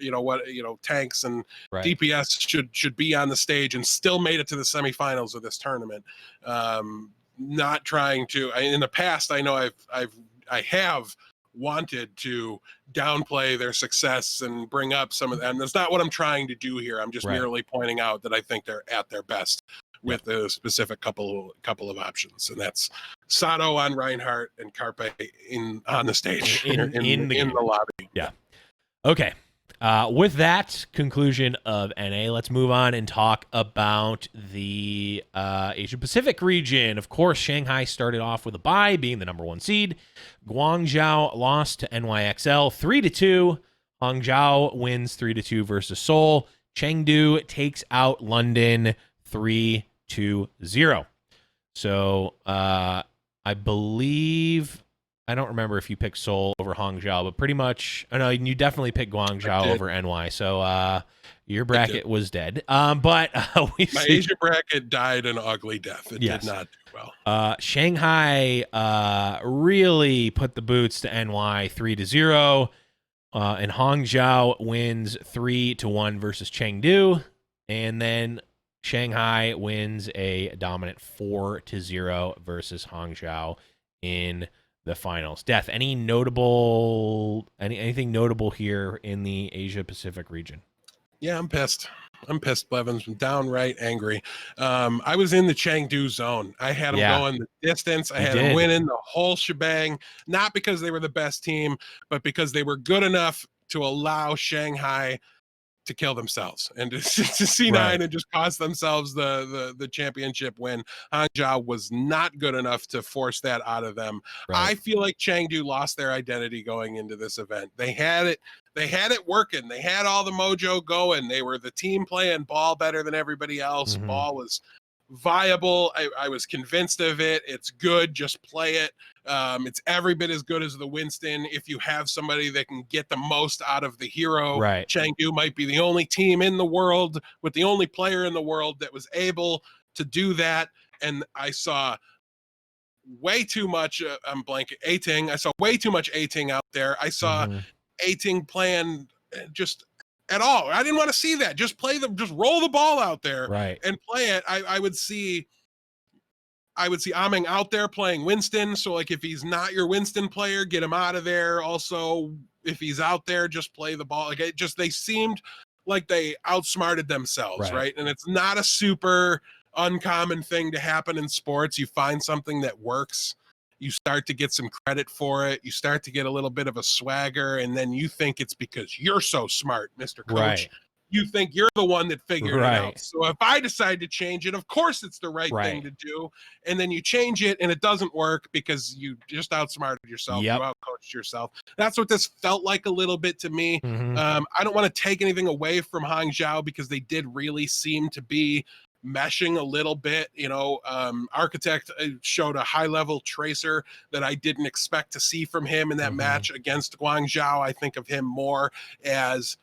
tanks and DPS should be on the stage, and still made it to the semifinals of this tournament. Not trying to, in the past, I know I have wanted to downplay their success and bring up some of them. That's not what I'm trying to do here. I'm just merely pointing out that I think they're at their best with a specific couple of options, and that's Sato on Reinhardt and Carpe on the stage in the lobby. Yeah. Okay. With that conclusion of NA, let's move on and talk about the Asia Pacific region. Of course, Shanghai started off with a bye, being the number 1 seed. Guangzhou lost to NYXL 3-2. Hangzhou wins 3-2 versus Seoul. Chengdu takes out London 3-0. So I believe, I don't remember if you picked Seoul over Hangzhou, but pretty much, no, you definitely picked Guangzhou over NY. So your bracket was dead. But my Asia bracket died an ugly death. It did not do well. Shanghai really put the boots to NY 3-0. And Hangzhou wins 3-1 versus Chengdu. And then Shanghai wins a dominant 4-0 versus Hangzhou in the finals. Death, anything notable here in the Asia Pacific region? Yeah, I'm pissed, Blevins. I'm downright angry. I was in the Chengdu zone. I had them going the distance. I had them winning the whole shebang, not because they were the best team, but because they were good enough to allow Shanghai to kill themselves and to C9 and just cost themselves the championship win. Hangzhou was not good enough to force that out of them. I feel like Chengdu lost their identity going into this event. They had it working. They had all the mojo going. They were the team playing ball better than everybody else. Ball was viable. I was convinced of it. It's good. Just play it. It's every bit as good as the Winston if you have somebody that can get the most out of the hero. Chengdu might be the only team in the world with the only player in the world that was able to do that. And I saw way too much, I'm blanking, Ating. I saw way too much Ating out there. I saw Ating playing just at all. I didn't want to see that. Just roll the ball out there and play it. I would see Aming out there playing Winston. So like if he's not your Winston player, get him out of there. Also, if he's out there, just play the ball. Like they seemed like they outsmarted themselves, right? And it's not a super uncommon thing to happen in sports. You find something that works, you start to get some credit for it, you start to get a little bit of a swagger, and then you think it's because you're so smart, Mr. Coach. You think you're the one that figured it out. So if I decide to change it, of course it's the right thing to do. And then you change it and it doesn't work because you just outsmarted yourself. You outcoached yourself. That's what this felt like a little bit to me. I don't want to take anything away from Hangzhou because they did really seem to be meshing a little bit. Architect showed a high level tracer that I didn't expect to see from him in that match against Guangzhou. I think of him more as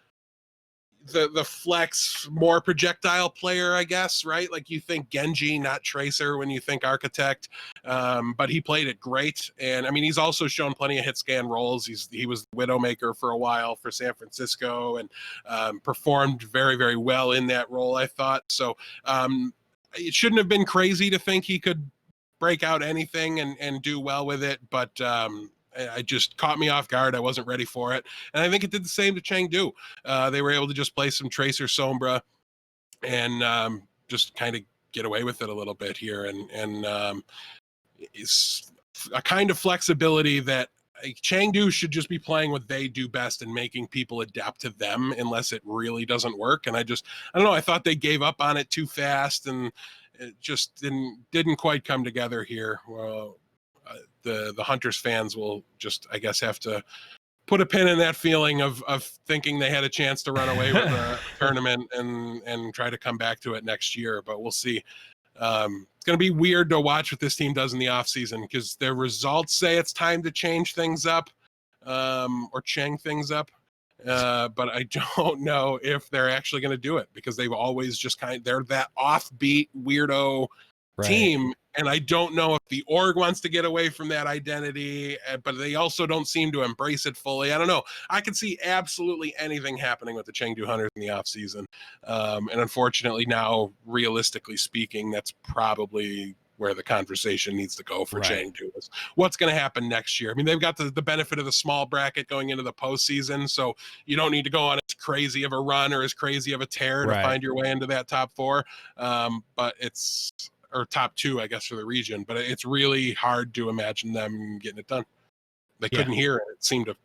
the flex, more projectile player, I guess, right? Like you think Genji, not Tracer, when you think Architect, but he played it great. And I mean, he's also shown plenty of hit scan roles. He was the Widowmaker for a while for San Francisco and performed very, very well in that role, I thought. So it shouldn't have been crazy to think he could break out anything and do well with it, but I just caught me off guard. I wasn't ready for it. And I think it did the same to Chengdu. They were able to just play some Tracer Sombra and just kind of get away with it a little bit here. And it's a kind of flexibility that Chengdu should just be playing what they do best and making people adapt to them unless it really doesn't work. And I don't know. I thought they gave up on it too fast and it just didn't quite come together here. Well, the Hunters fans will just, I guess, have to put a pin in that feeling of thinking they had a chance to run away with the tournament and try to come back to it next year. But we'll see. It's going to be weird to watch what this team does in the offseason because their results say it's time to change things up or chang things up. But I don't know if they're actually going to do it because they've always just they're that offbeat weirdo team. And I don't know if the org wants to get away from that identity, but they also don't seem to embrace it fully. I don't know. I can see absolutely anything happening with the Chengdu Hunters in the offseason. And unfortunately now, realistically speaking, that's probably where the conversation needs to go for Chengdu. Is what's going to happen next year. I mean, they've got the benefit of the small bracket going into the postseason, so you don't need to go on as crazy of a run or as crazy of a tear to find your way into that top 4. But it's... or top 2, I guess, for the region, but it's really hard to imagine them getting it done. They couldn't hear it. It seemed to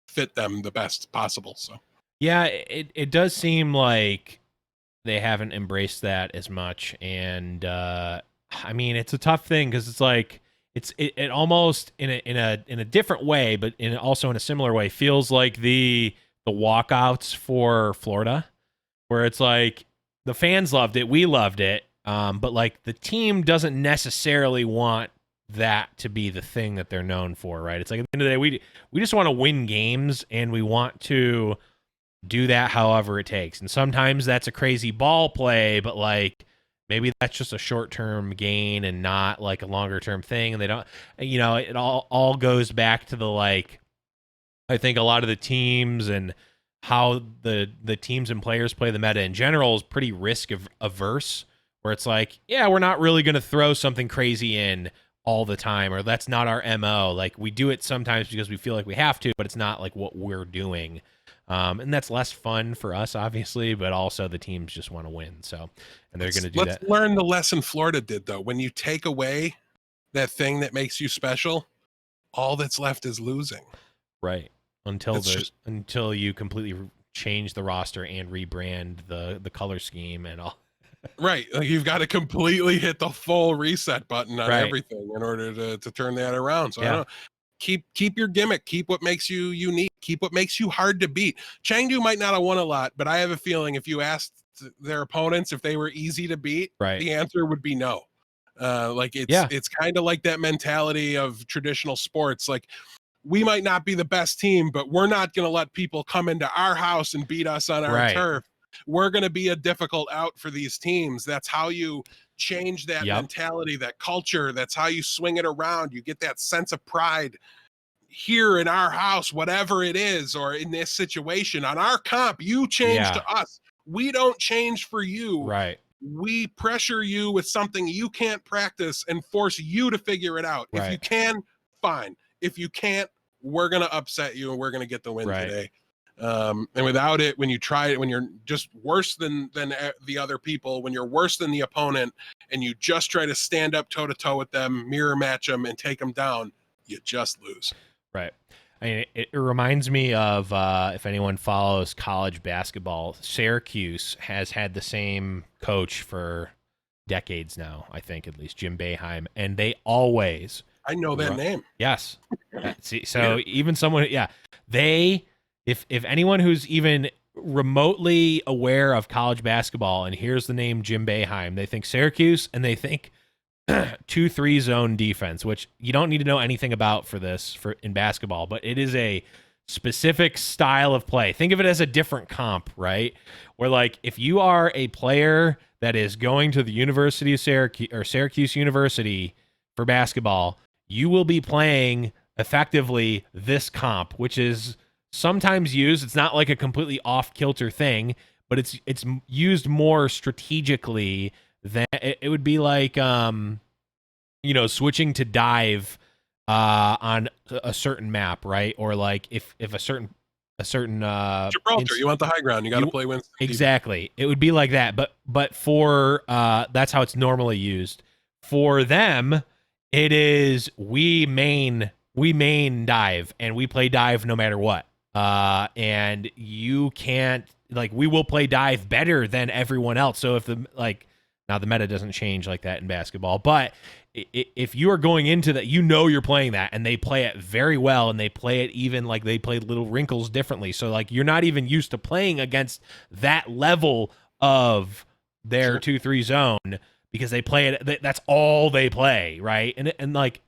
fit them the best possible. So yeah, it does seem like they haven't embraced that as much. And I mean, it's a tough thing because it's like it almost in a different way, but also in a similar way, feels like the walkouts for Florida, where it's like the fans loved it, we loved it. But like the team doesn't necessarily want that to be the thing that they're known for, right? It's like at the end of the day, we just want to win games and we want to do that however it takes. And sometimes that's a crazy ball play, but like maybe that's just a short-term gain and not like a longer-term thing. And they don't, it all goes back to the like, I think a lot of the teams and how the teams and players play the meta in general is pretty risk averse. Where it's like, yeah, we're not really going to throw something crazy in all the time, or that's not our MO. Like we do it sometimes because we feel like we have to, but it's not like what we're doing. And that's less fun for us, obviously, but also the teams just want to win. So, and they're going to do that. Let's learn the lesson Florida did, though. When you take away that thing that makes you special, all that's left is losing. Right. Until you completely change the roster and rebrand the color scheme and all. Right, like you've got to completely hit the full reset button on everything in order to turn that around. So I don't know. Keep your gimmick, keep what makes you unique, keep what makes you hard to beat. Chengdu might not have won a lot, but I have a feeling if you asked their opponents if they were easy to beat, the answer would be no. It's kind of like that mentality of traditional sports. Like we might not be the best team, but we're not going to let people come into our house and beat us on our turf. We're going to be a difficult out for these teams. That's how you change that mentality, that culture. That's how you swing it around. You get that sense of pride here in our house, whatever it is, or in this situation on our comp, you change to us. We don't change for you. Right. We pressure you with something you can't practice and force you to figure it out. If you can, fine. If you can't, we're going to upset you and we're going to get the win today. And without it, when you try it, when you're just worse than the other people, when you're worse than the opponent and you just try to stand up toe to toe with them, mirror match them and take them down, you just lose. Right. I mean, it reminds me of, if anyone follows college basketball, Syracuse has had the same coach for decades now, I think, at least, Jim Boeheim, and they always... I know that name. Yes. See, so even someone, if anyone who's even remotely aware of college basketball and hears the name Jim Boeheim, they think Syracuse and they think 2-3 zone defense, which you don't need to know anything about for in basketball, but it is a specific style of play. Think of it as a different comp, right? Where like if you are a player that is going to the University of Syracuse or Syracuse University for basketball, you will be playing effectively this comp, which is sometimes used. It's not like a completely off-kilter thing, but it's used more strategically than it would be like switching to dive on a certain map, right? Or like if a certain Gibraltar, you want the high ground, you got to play Winston. Exactly. It would be like that, but for that's how it's normally used. For them, it is we main dive and we play dive no matter what. And you can't we will play dive better than everyone else. So if Now the meta doesn't change like that in basketball, but if you are going into that, you're playing that, and they play it very well, and they play it even like they play little wrinkles differently. So like you're not even used to playing against that level of their 2-3 zone because they play it. That's all they play, right? And like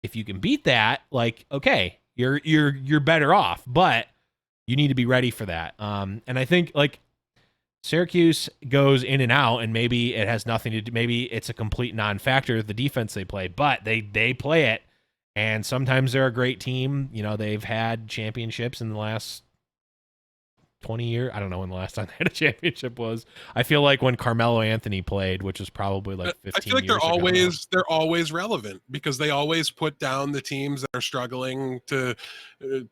if you can beat that, like okay, you're better off, but you need to be ready for that. And I think like Syracuse goes in and out, and maybe it has nothing to do. Maybe it's a complete non-factor, the defense they play, but they play it, and sometimes they're a great team. You know, they've had championships in the last 20 years. I don't know when the last time they had a championship was. I feel like when Carmelo Anthony played, which was probably like 15 I feel like years they're always relevant because they always put down the teams that are struggling to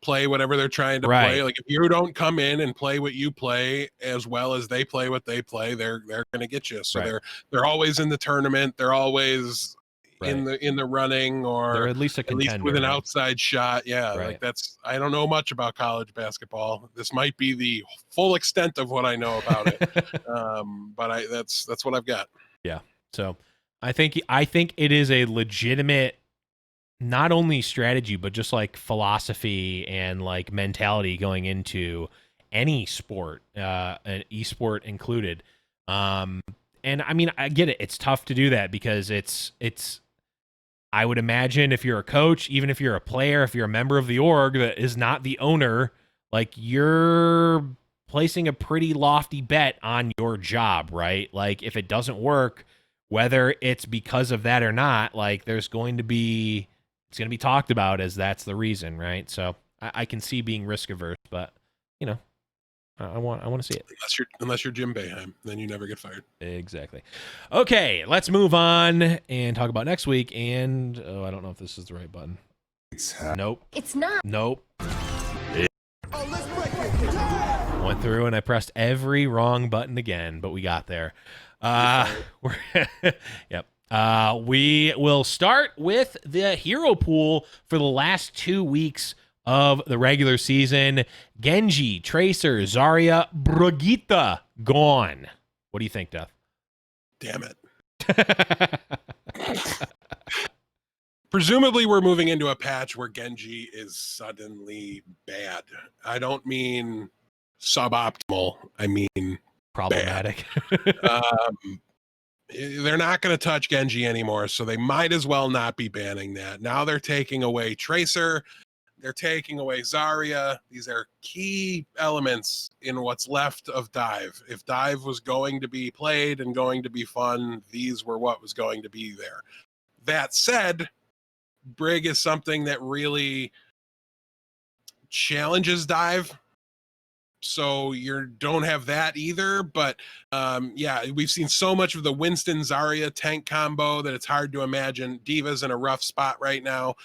play whatever they're trying to play. Like if you don't come in and play what you play as well as they play what they play, they're going to get you. So they're always in the tournament. They're always in the running, or they're at least a contender, at least with an outside shot. Yeah, right. like that's, I don't know much about college basketball. This might be the full extent of what I know about it. But that's what I've got. Yeah. So I think it is a legitimate, not only strategy, but just like philosophy and like mentality going into any sport, an esport included. And I mean, I get it. It's tough to do that because it's, I would imagine if you're a coach, even if you're a player, if you're a member of the org that is not the owner, like you're placing a pretty lofty bet on your job, right? Like if it doesn't work, whether it's because of that or not, like it's going to be talked about as that's the reason, right? So I can see being risk averse, but you know, I want to see it. Unless you're Jim Boeheim, then you never get fired. Exactly. Okay, let's move on and talk about next week. And I don't know if this is the right button. Nope. It's not. Nope. Went through and I pressed every wrong button again, but we got there. Yep. We will start with the hero pool for the last 2 weeks of the regular season. Genji, Tracer, Zarya, Brigitte gone. What do you think, Death? Damn it. Presumably we're moving into a patch where Genji is suddenly bad. I don't mean suboptimal. I mean problematic. They're not going to touch Genji anymore, so they might as well not be banning that. Now they're taking away Tracer. They're taking away Zarya. These are key elements in what's left of Dive. If Dive was going to be played and going to be fun, these were what was going to be there. That said, Brig is something that really challenges Dive. So you don't have that either. But yeah, we've seen so much of the Winston Zarya tank combo that it's hard to imagine. Diva's in a rough spot right now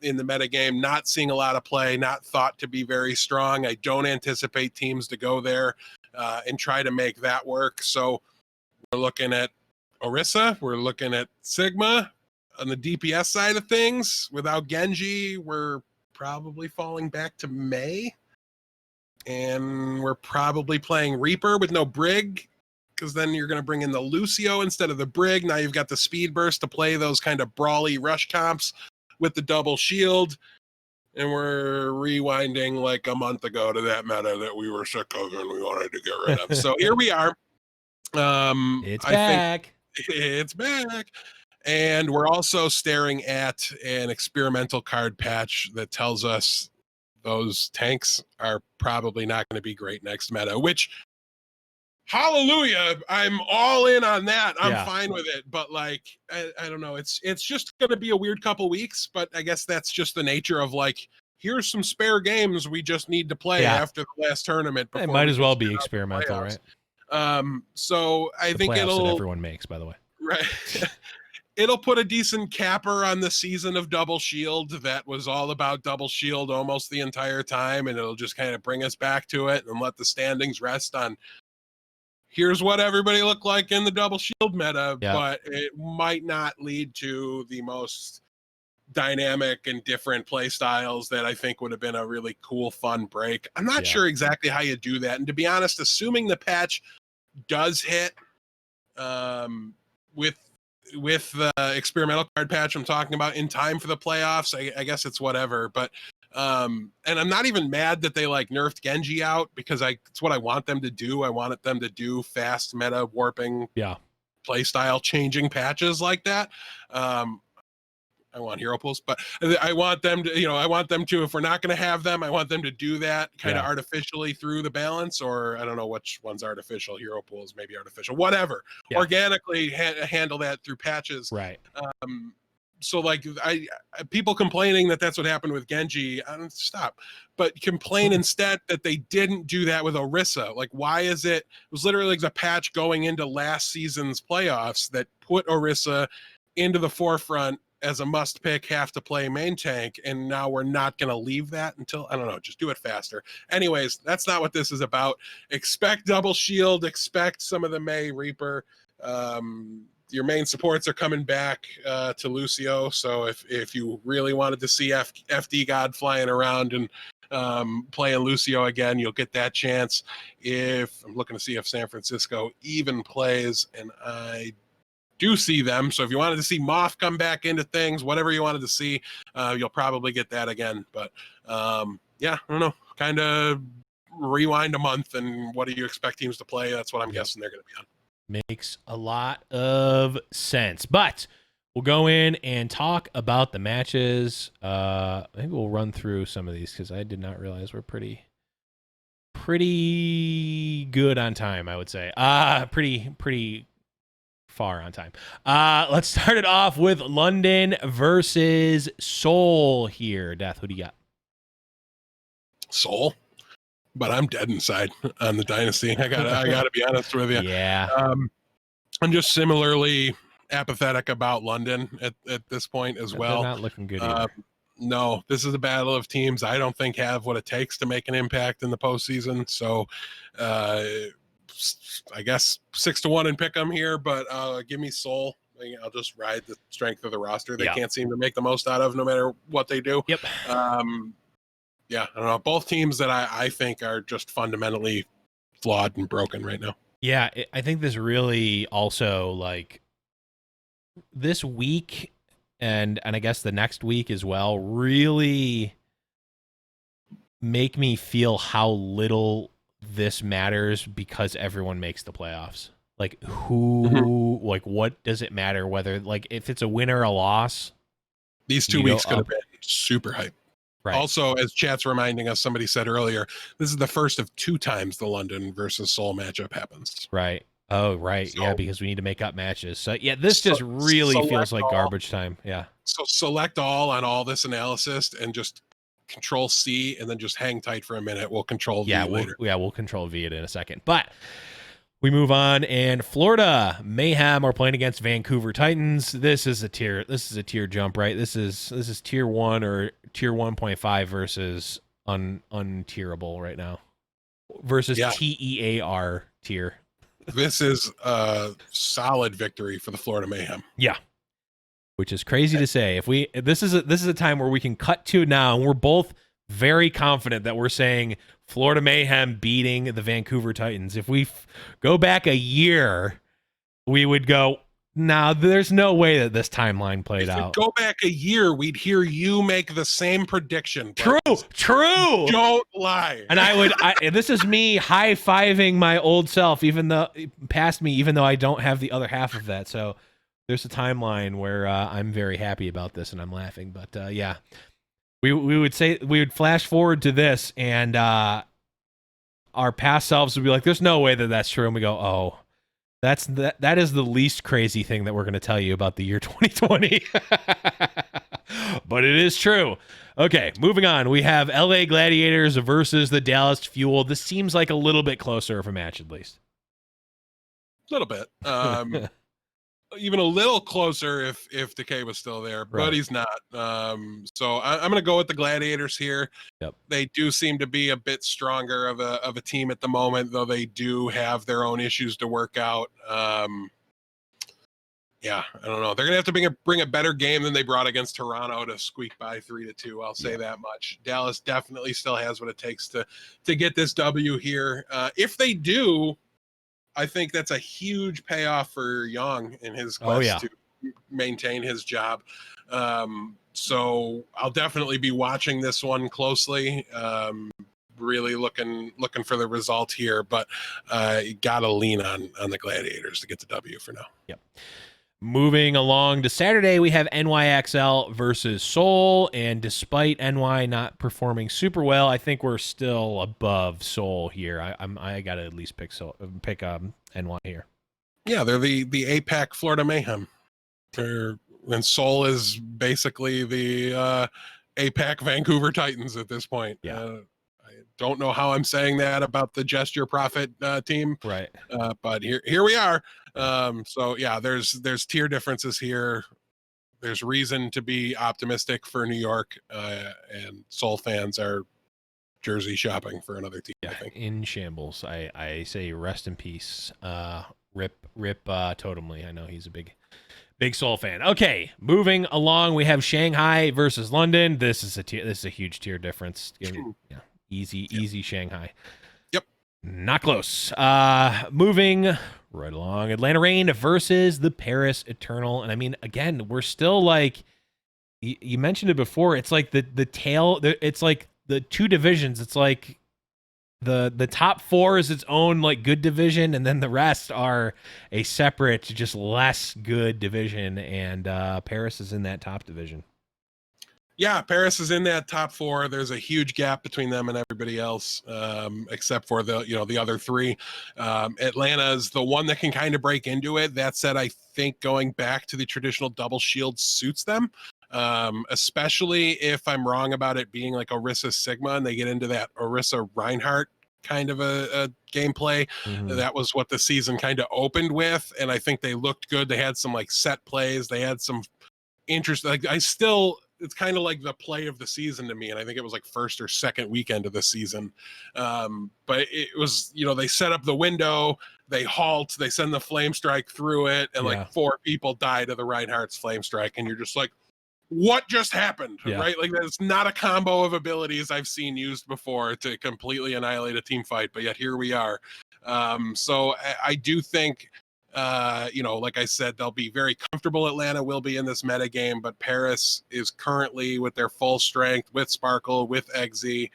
in the metagame, not seeing a lot of play, not thought to be very strong. I don't anticipate teams to go there and try to make that work. So we're looking at Orisa, we're looking at Sigma on the DPS side of things. Without Genji, we're probably falling back to May. And we're probably playing Reaper with no Brig, because then you're going to bring in the Lucio instead of the Brig. Now you've got the Speed Burst to play those kind of brawly rush comps with the double shield. And we're rewinding like a month ago to that meta that we were sick of and we wanted to get rid of. So here we are. It's back. It's back. And we're also staring at an experimental card patch that tells us those tanks are probably not going to be great next meta, which, hallelujah, I'm all in on that. I'm fine with it. But like, I don't know. It's just going to be a weird couple weeks, but I guess that's just the nature of like, here's some spare games we just need to play after the last tournament. It might as well be experimental, right? So I think it'll, that everyone makes, by the way. Right. It'll put a decent capper on the season of Double Shield that was all about Double Shield almost the entire time, and it'll just kind of bring us back to it and let the standings rest on here's what everybody looked like in the Double Shield meta, but it might not lead to the most dynamic and different play styles that I think would have been a really cool, fun break. I'm not sure exactly how you do that, and to be honest, assuming the patch does hit with the experimental card patch I'm talking about in time for the playoffs. I guess it's whatever, but and I'm not even mad that they like nerfed Genji out, because it's what I want them to do. I wanted them to do fast meta warping, play style changing patches like that. I want hero pulls, but I want them to, I want them to, if we're not going to have them, I want them to do that kind of artificially through the balance, or I don't know which one's artificial, hero pulls, maybe artificial, whatever, organically handle that through patches. Right. So like people complaining that that's what happened with Genji, stop, but complain instead that they didn't do that with Orisa. Like, why is it was literally like the patch going into last season's playoffs that put Orisa into the forefront as a must pick, have to play main tank, and now we're not going to leave that until, I don't know, just do it faster. Anyways, that's not what this is about. Expect double shield, expect some of the May Reaper. Your main supports are coming back to Lucio, so if you really wanted to see FD God flying around and playing Lucio again, you'll get that chance. If I'm looking to see if San Francisco even plays, and I do see them, so if you wanted to see Moth come back into things, whatever you wanted to see, you'll probably get that again. But yeah, I don't know, kind of rewind a month, and what do you expect teams to play? That's what I'm guessing they're going to be on. Makes a lot of sense. But we'll go in and talk about the matches. Maybe we'll run through some of these, because I did not realize we're pretty good on time, I would say. Pretty far on time. Let's start it off with London versus Seoul here. Death, who do you got? Seoul, but I'm dead inside on the dynasty. I gotta be honest with you. Yeah. I'm just similarly apathetic about London at this point as well. They're not looking good either. No, this is a battle of teams I don't think have what it takes to make an impact in the postseason. So I guess 6-1 and pick them here, but give me Seoul. I'll just ride the strength of the roster. They can't seem to make the most out of, no matter what they do. Yep. Yeah, I don't know. Both teams that I think are just fundamentally flawed and broken right now. Yeah, I think this really also, like, this week and I guess the next week as well, really make me feel how little this matters, because everyone makes the playoffs. Like, like, what does it matter whether, like, if it's a win or a loss? These 2 weeks could have been super hype. Right. Also, as chat's reminding us, somebody said earlier, this is the first of 2 times the London versus Seoul matchup happens. Right. Oh, right. So, yeah, because we need to make up matches. So, yeah, this just really feels like garbage time. Yeah. So select all on all this analysis and just Control C, and then just hang tight for a minute. We'll Control V later. We'll Control V it in a second. But we move on, and Florida Mayhem are playing against Vancouver Titans. This is a tier jump, right? This is tier 1 or tier 1.5 versus untierable right now. Versus TEAR tier. This is a solid victory for the Florida Mayhem. Yeah. Which is crazy to say. This is a time where we can cut to now, and we're both very confident that we're saying Florida Mayhem beating the Vancouver Titans. If we go back a year, we would go, nah, there's no way that this timeline played out. Go back a year, we'd hear you make the same prediction. True. Don't lie. And this is me high-fiving my old self, even though I don't have the other half of that. So there's a timeline where I'm very happy about this, and I'm laughing. But yeah, we would flash forward to this, and our past selves would be like, "There's no way that that's true," and we go, "Oh, that is the least crazy thing that we're going to tell you about the year 2020." But it is true. Okay, moving on. We have LA Gladiators versus the Dallas Fuel. This seems like a little bit closer of a match, at least. A little bit. Even a little closer if Decay was still there, but he's not. So I'm going to go with the Gladiators here. Yep. They do seem to be a bit stronger of a team at the moment, though they do have their own issues to work out. Yeah, I don't know. They're going to have to bring a better game than they brought against Toronto to squeak by 3-2. I'll say that much. Dallas definitely still has what it takes to get this W here. If they do, I think that's a huge payoff for Young in his Oh, quest yeah. to maintain his job. So I'll definitely be watching this one closely. Really looking for the result here, but you gotta lean on the Gladiators to get the W for now. Yep. Moving along to Saturday, we have NYXL versus Seoul, and despite NY not performing super well, I think we're still above Seoul here. I gotta at least pick NY here. Yeah, they're the APAC Florida Mayhem. And Seoul is basically the APAC Vancouver Titans at this point. Yeah. I don't know how I'm saying that about the Gesture Profit team, Right? but here we are. So yeah, there's tier differences here. There's reason to be optimistic for New York, and Seoul fans are jersey shopping for another team. Yeah, I think. in shambles. I say rest in peace. Rip Totemly. I know he's a big Seoul fan. Okay, moving along, we have Shanghai versus London. This is a huge tier difference. Yeah, easy Shanghai. Yep. Not close. Moving right along, Atlanta Reign versus the Paris Eternal. And I mean, again, we're still like you mentioned it before. It's like the tail. It's like the two divisions. It's like the top four is its own like good division, and then the rest are a separate, just less good division. And Paris is in that top division. Yeah, Paris is in that top four. There's a huge gap between them and everybody else, except for the other three. Atlanta is the one that can kind of break into it. That said, I think going back to the traditional double shield suits them, especially if I'm wrong about it being like Orisa Sigma and they get into that Orisa Reinhardt kind of a gameplay. Mm-hmm. That was what the season kind of opened with, and I think they looked good. They had some like set plays. They had some interest. Like it's kind of like the play of the season to me, and I think it was like first or second weekend of the season. But it was, they set up the window, they halt, they send the flame strike through it, and like 4 people die to the Reinhardt's flame strike, and you're just like, what just happened? Right? Like, that's not a combo of abilities I've seen used before to completely annihilate a team fight, but yet here we are. So I do think, like I said, they'll be very comfortable. Atlanta will be in this meta game, but Paris is currently with their full strength, with Sparkle, with Eggsy,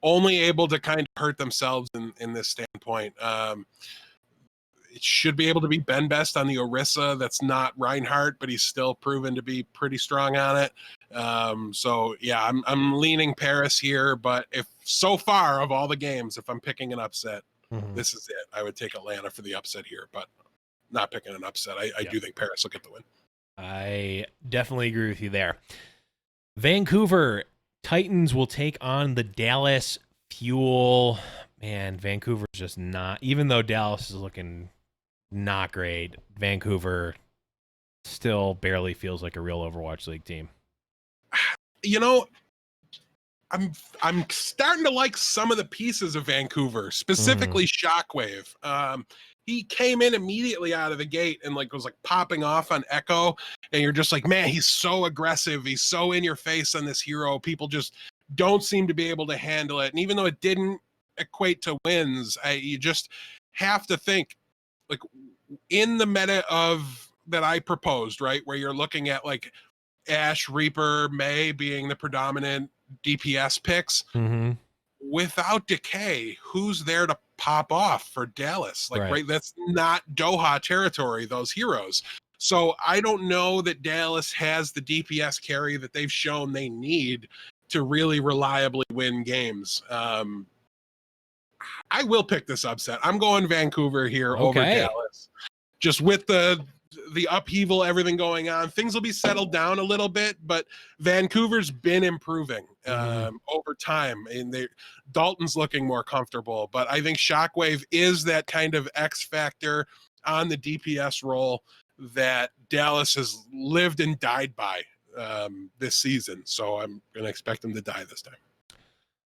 only able to kind of hurt themselves in this standpoint. It should be able to be Ben Best on the Orisa. That's not Reinhardt, but he's still proven to be pretty strong on it. So yeah, I'm leaning Paris here, but if so far of all the games, if I'm picking an upset, this is it. I would take Atlanta for the upset here, but not picking an upset. I do think Paris will get the win. I definitely agree with you there. Vancouver Titans will take on the Dallas Fuel. Man, Vancouver's just not, even though Dallas is looking not great, Vancouver still barely feels like a real Overwatch League team. I'm starting to like some of the pieces of Vancouver, specifically Shockwave. He came in immediately out of the gate and was popping off on Echo, and you're just like, man, he's so aggressive, he's so in your face on this hero. People just don't seem to be able to handle it, and even though it didn't equate to wins, you just have to think, like, in the meta of that I proposed, right, where you're looking at like Ashe, Reaper, May being the predominant DPS picks. Without Decay, who's there to pop off for Dallas? Right, that's not Doha territory, those heroes. So I don't know that Dallas has the DPS carry that they've shown they need to really reliably win games. I will pick this upset. I'm going Vancouver here over Dallas. Just with the upheaval, everything going on, things will be settled down a little bit, but Vancouver's been improving over time, and Dalton's looking more comfortable. But I think Shockwave is that kind of X factor on the DPS role that Dallas has lived and died by this season. So I'm going to expect them to die this time.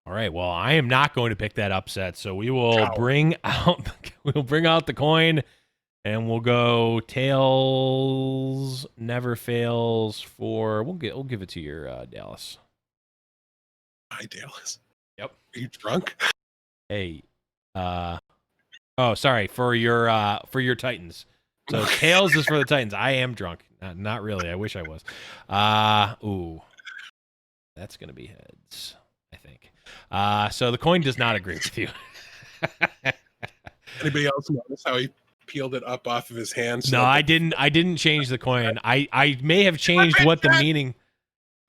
All right. Well, I am not going to pick that upset, so we will bring out the coin, and we'll go tails never fails for. We'll give it to your Dallas. Hi, Dallas. Yep. Are you drunk? Hey, Oh, sorry, for your Titans. So tails is for the Titans. I am drunk. Not really. I wish I was. Ooh. That's going to be heads, I think. So the coin does not agree with you. Anybody else notice how he peeled it up off of his hands? No, I didn't. I didn't change the coin. I may have changed what the meaning.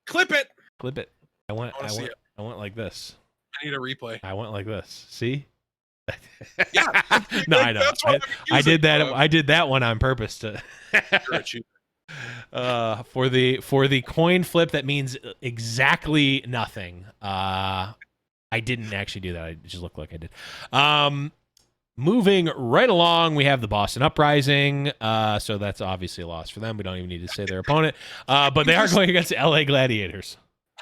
Clip it. Clip it. I went like this. I need a replay. I went like this. See? Yeah. No, I know. I did that. I did that one on purpose to. For the coin flip that means exactly nothing. I didn't actually do that. I just looked like I did. Moving right along, we have the Boston Uprising. So that's obviously a loss for them. We don't even need to say their opponent. But they are going against the LA Gladiators.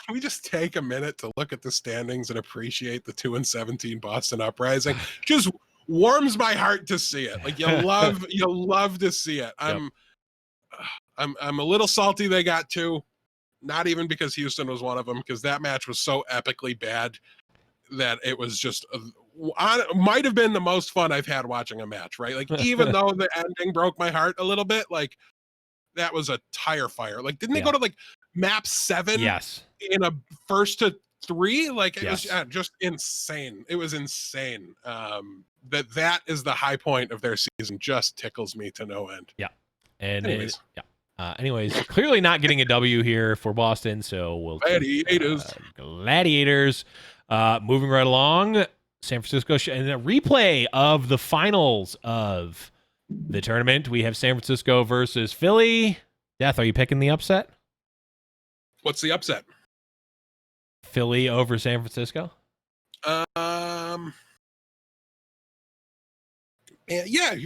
Can we just take a minute to look at the standings and appreciate the 2-17 Boston Uprising? Just warms my heart to see it. Like you love to see it. I'm a little salty they got 2. Not even because Houston was one of them, because that match was so epically bad that it was just might have been the most fun I've had watching a match, right? Like even though the ending broke my heart a little bit, like that was a tire fire. Like didn't they go to like map 7? Yes. In a 1st to 3? Like it yes. was just insane. It was insane. That is the high point of their season. Just tickles me to no end. Yeah. And anyways, clearly not getting a W here for Boston, so we'll Gladiators. Moving right along, San Francisco, and a replay of the finals of the tournament. We have San Francisco versus Philly. Death, are you picking the upset? What's the upset? Philly over San Francisco? Yeah,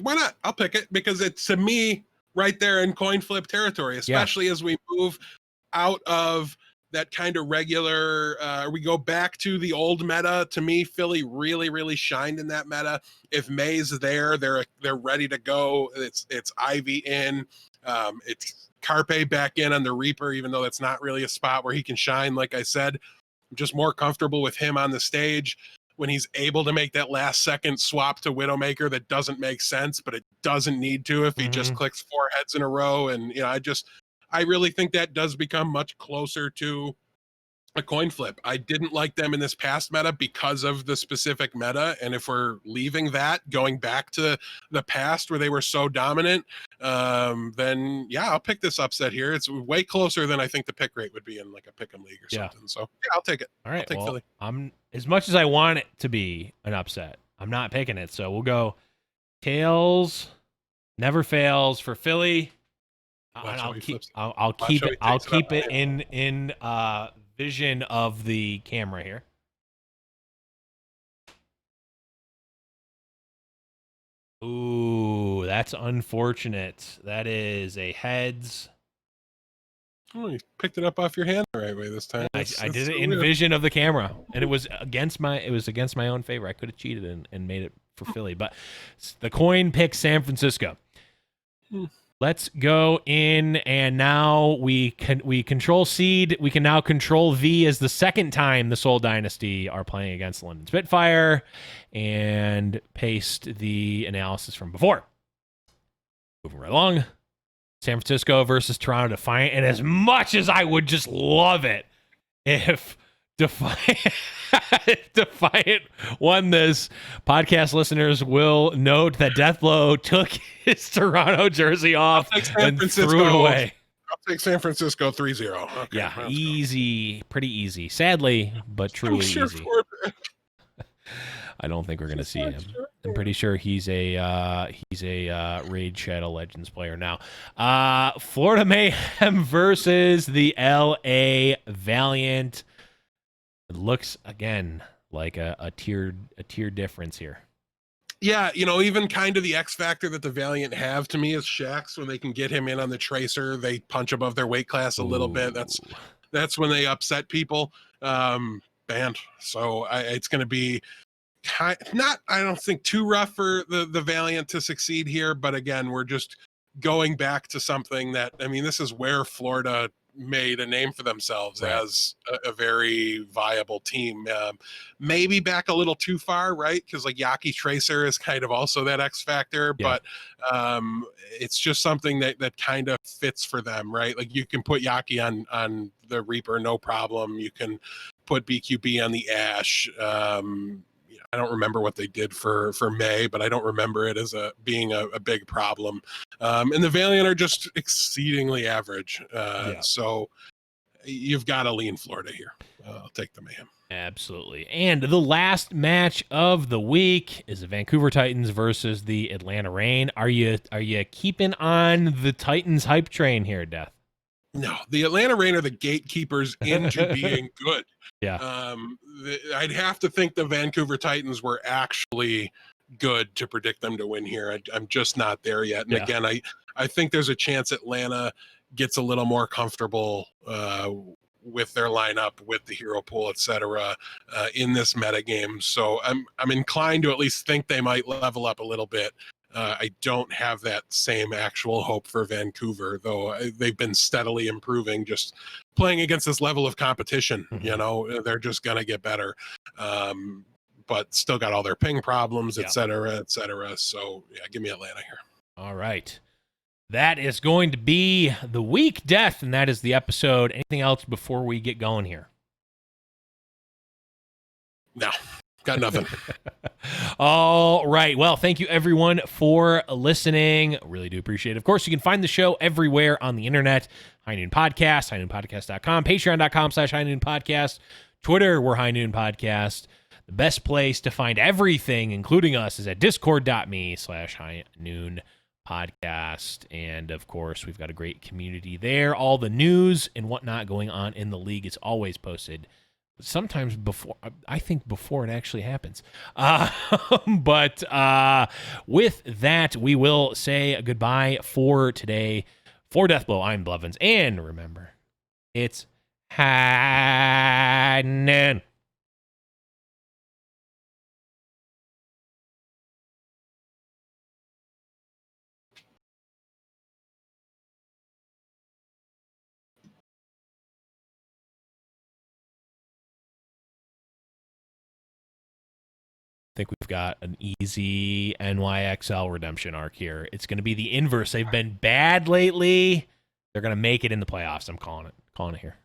why not? I'll pick it because it's, to me, right there in coin flip territory, especially as we move out of that kind of regular, we go back to the old meta. To me, Philly really, really shined in that meta. If May's there, they're ready to go. It's Ivy in, it's Carpe back in on the Reaper, even though that's not really a spot where he can shine. Like I said, I'm just more comfortable with him on the stage when he's able to make that last second swap to Widowmaker that doesn't make sense, but it doesn't need to if he just clicks 4 heads in a row. And, I really think that does become much closer to a coin flip. I didn't like them in this past meta because of the specific meta. And if we're leaving that, going back to the past where they were so dominant, then yeah, I'll pick this upset here. It's way closer than I think the pick rate would be in like a pick'em league or something. So yeah, I'll take it. All right. I'll take Philly. I'm, as much as I want it to be an upset, I'm not picking it. So we'll go tails, never fails for Philly. I'll keep it in vision of the camera here. Ooh, that's unfortunate. That is a heads. Oh, you picked it up off your hand the right way this time. I did it in vision of the camera, and it was against my own favor. I could have cheated and made it for Philly, but the coin picks San Francisco. Let's go in, and now we control seed. We can now control V as the second time the Seoul Dynasty are playing against London Spitfire, and paste the analysis from before. Moving right along, San Francisco versus Toronto Defiant, and as much as I would just love it if Defiant won this, podcast listeners will note that Deathblow took his Toronto jersey off and threw it away. I'll take San Francisco 3-0. Okay, yeah, easy, pretty easy. Sadly, but truly easy. I don't think we're going to see him. I'm pretty sure he's a Raid Shadow Legends player now. Florida Mayhem versus the LA Valiant. It looks again like a tier difference here. Yeah, even kind of the X factor that the Valiant have to me is Shax. When they can get him in on the Tracer, they punch above their weight class a little bit. That's when they upset people. Banned. So it's going to be not, I don't think, too rough for the Valiant to succeed here. But again, we're just going back to something that, this is where Florida made a name for themselves right. as a very viable team. Maybe back a little too far, right? Because like Yaki Tracer is kind of also that X factor, Yeah. but it's just something that kind of fits for them, right? Like you can put Yaki on the Reaper, no problem. You can put BQB on the Ash. I don't remember what they did for May, but I don't remember it as being a big problem. And the Valiant are just exceedingly average. So you've got to lean Florida here. I'll take the Mayhem. Absolutely. And the last match of the week is the Vancouver Titans versus the Atlanta Reign. Are you keeping on the Titans hype train here, Death? No, the Atlanta Reign are the gatekeepers into being good. Yeah. I'd have to think the Vancouver Titans were actually good to predict them to win here. I'm just not there yet. And again, I think there's a chance Atlanta gets a little more comfortable with their lineup, with the hero pool, etc., in this metagame. So I'm inclined to at least think they might level up a little bit. I don't have that same actual hope for Vancouver, though they've been steadily improving. Just playing against this level of competition, they're just gonna get better. But still got all their ping problems, et cetera, et cetera. So yeah, give me Atlanta here. All right. That is going to be the week, Death, and that is the episode. Anything else before we get going here? No, got nothing. All right. Well, thank you everyone for listening. Really do appreciate it. Of course, you can find the show everywhere on the internet. High Noon Podcast, highnoonpodcast.com, patreon.com/highnoonpodcast, Twitter, we're High Noon Podcast. The best place to find everything, including us, is at discord.me/High Noon Podcast. And of course, we've got a great community there. All the news and whatnot going on in the league is always posted. Sometimes before it actually happens. But with that, we will say goodbye for today. For Deathblow, I'm Blevins. And remember, it's High Noon. I think we've got an easy NYXL redemption arc here. It's going to be the inverse. They've been bad lately. They're going to make it in the playoffs. I'm calling it here.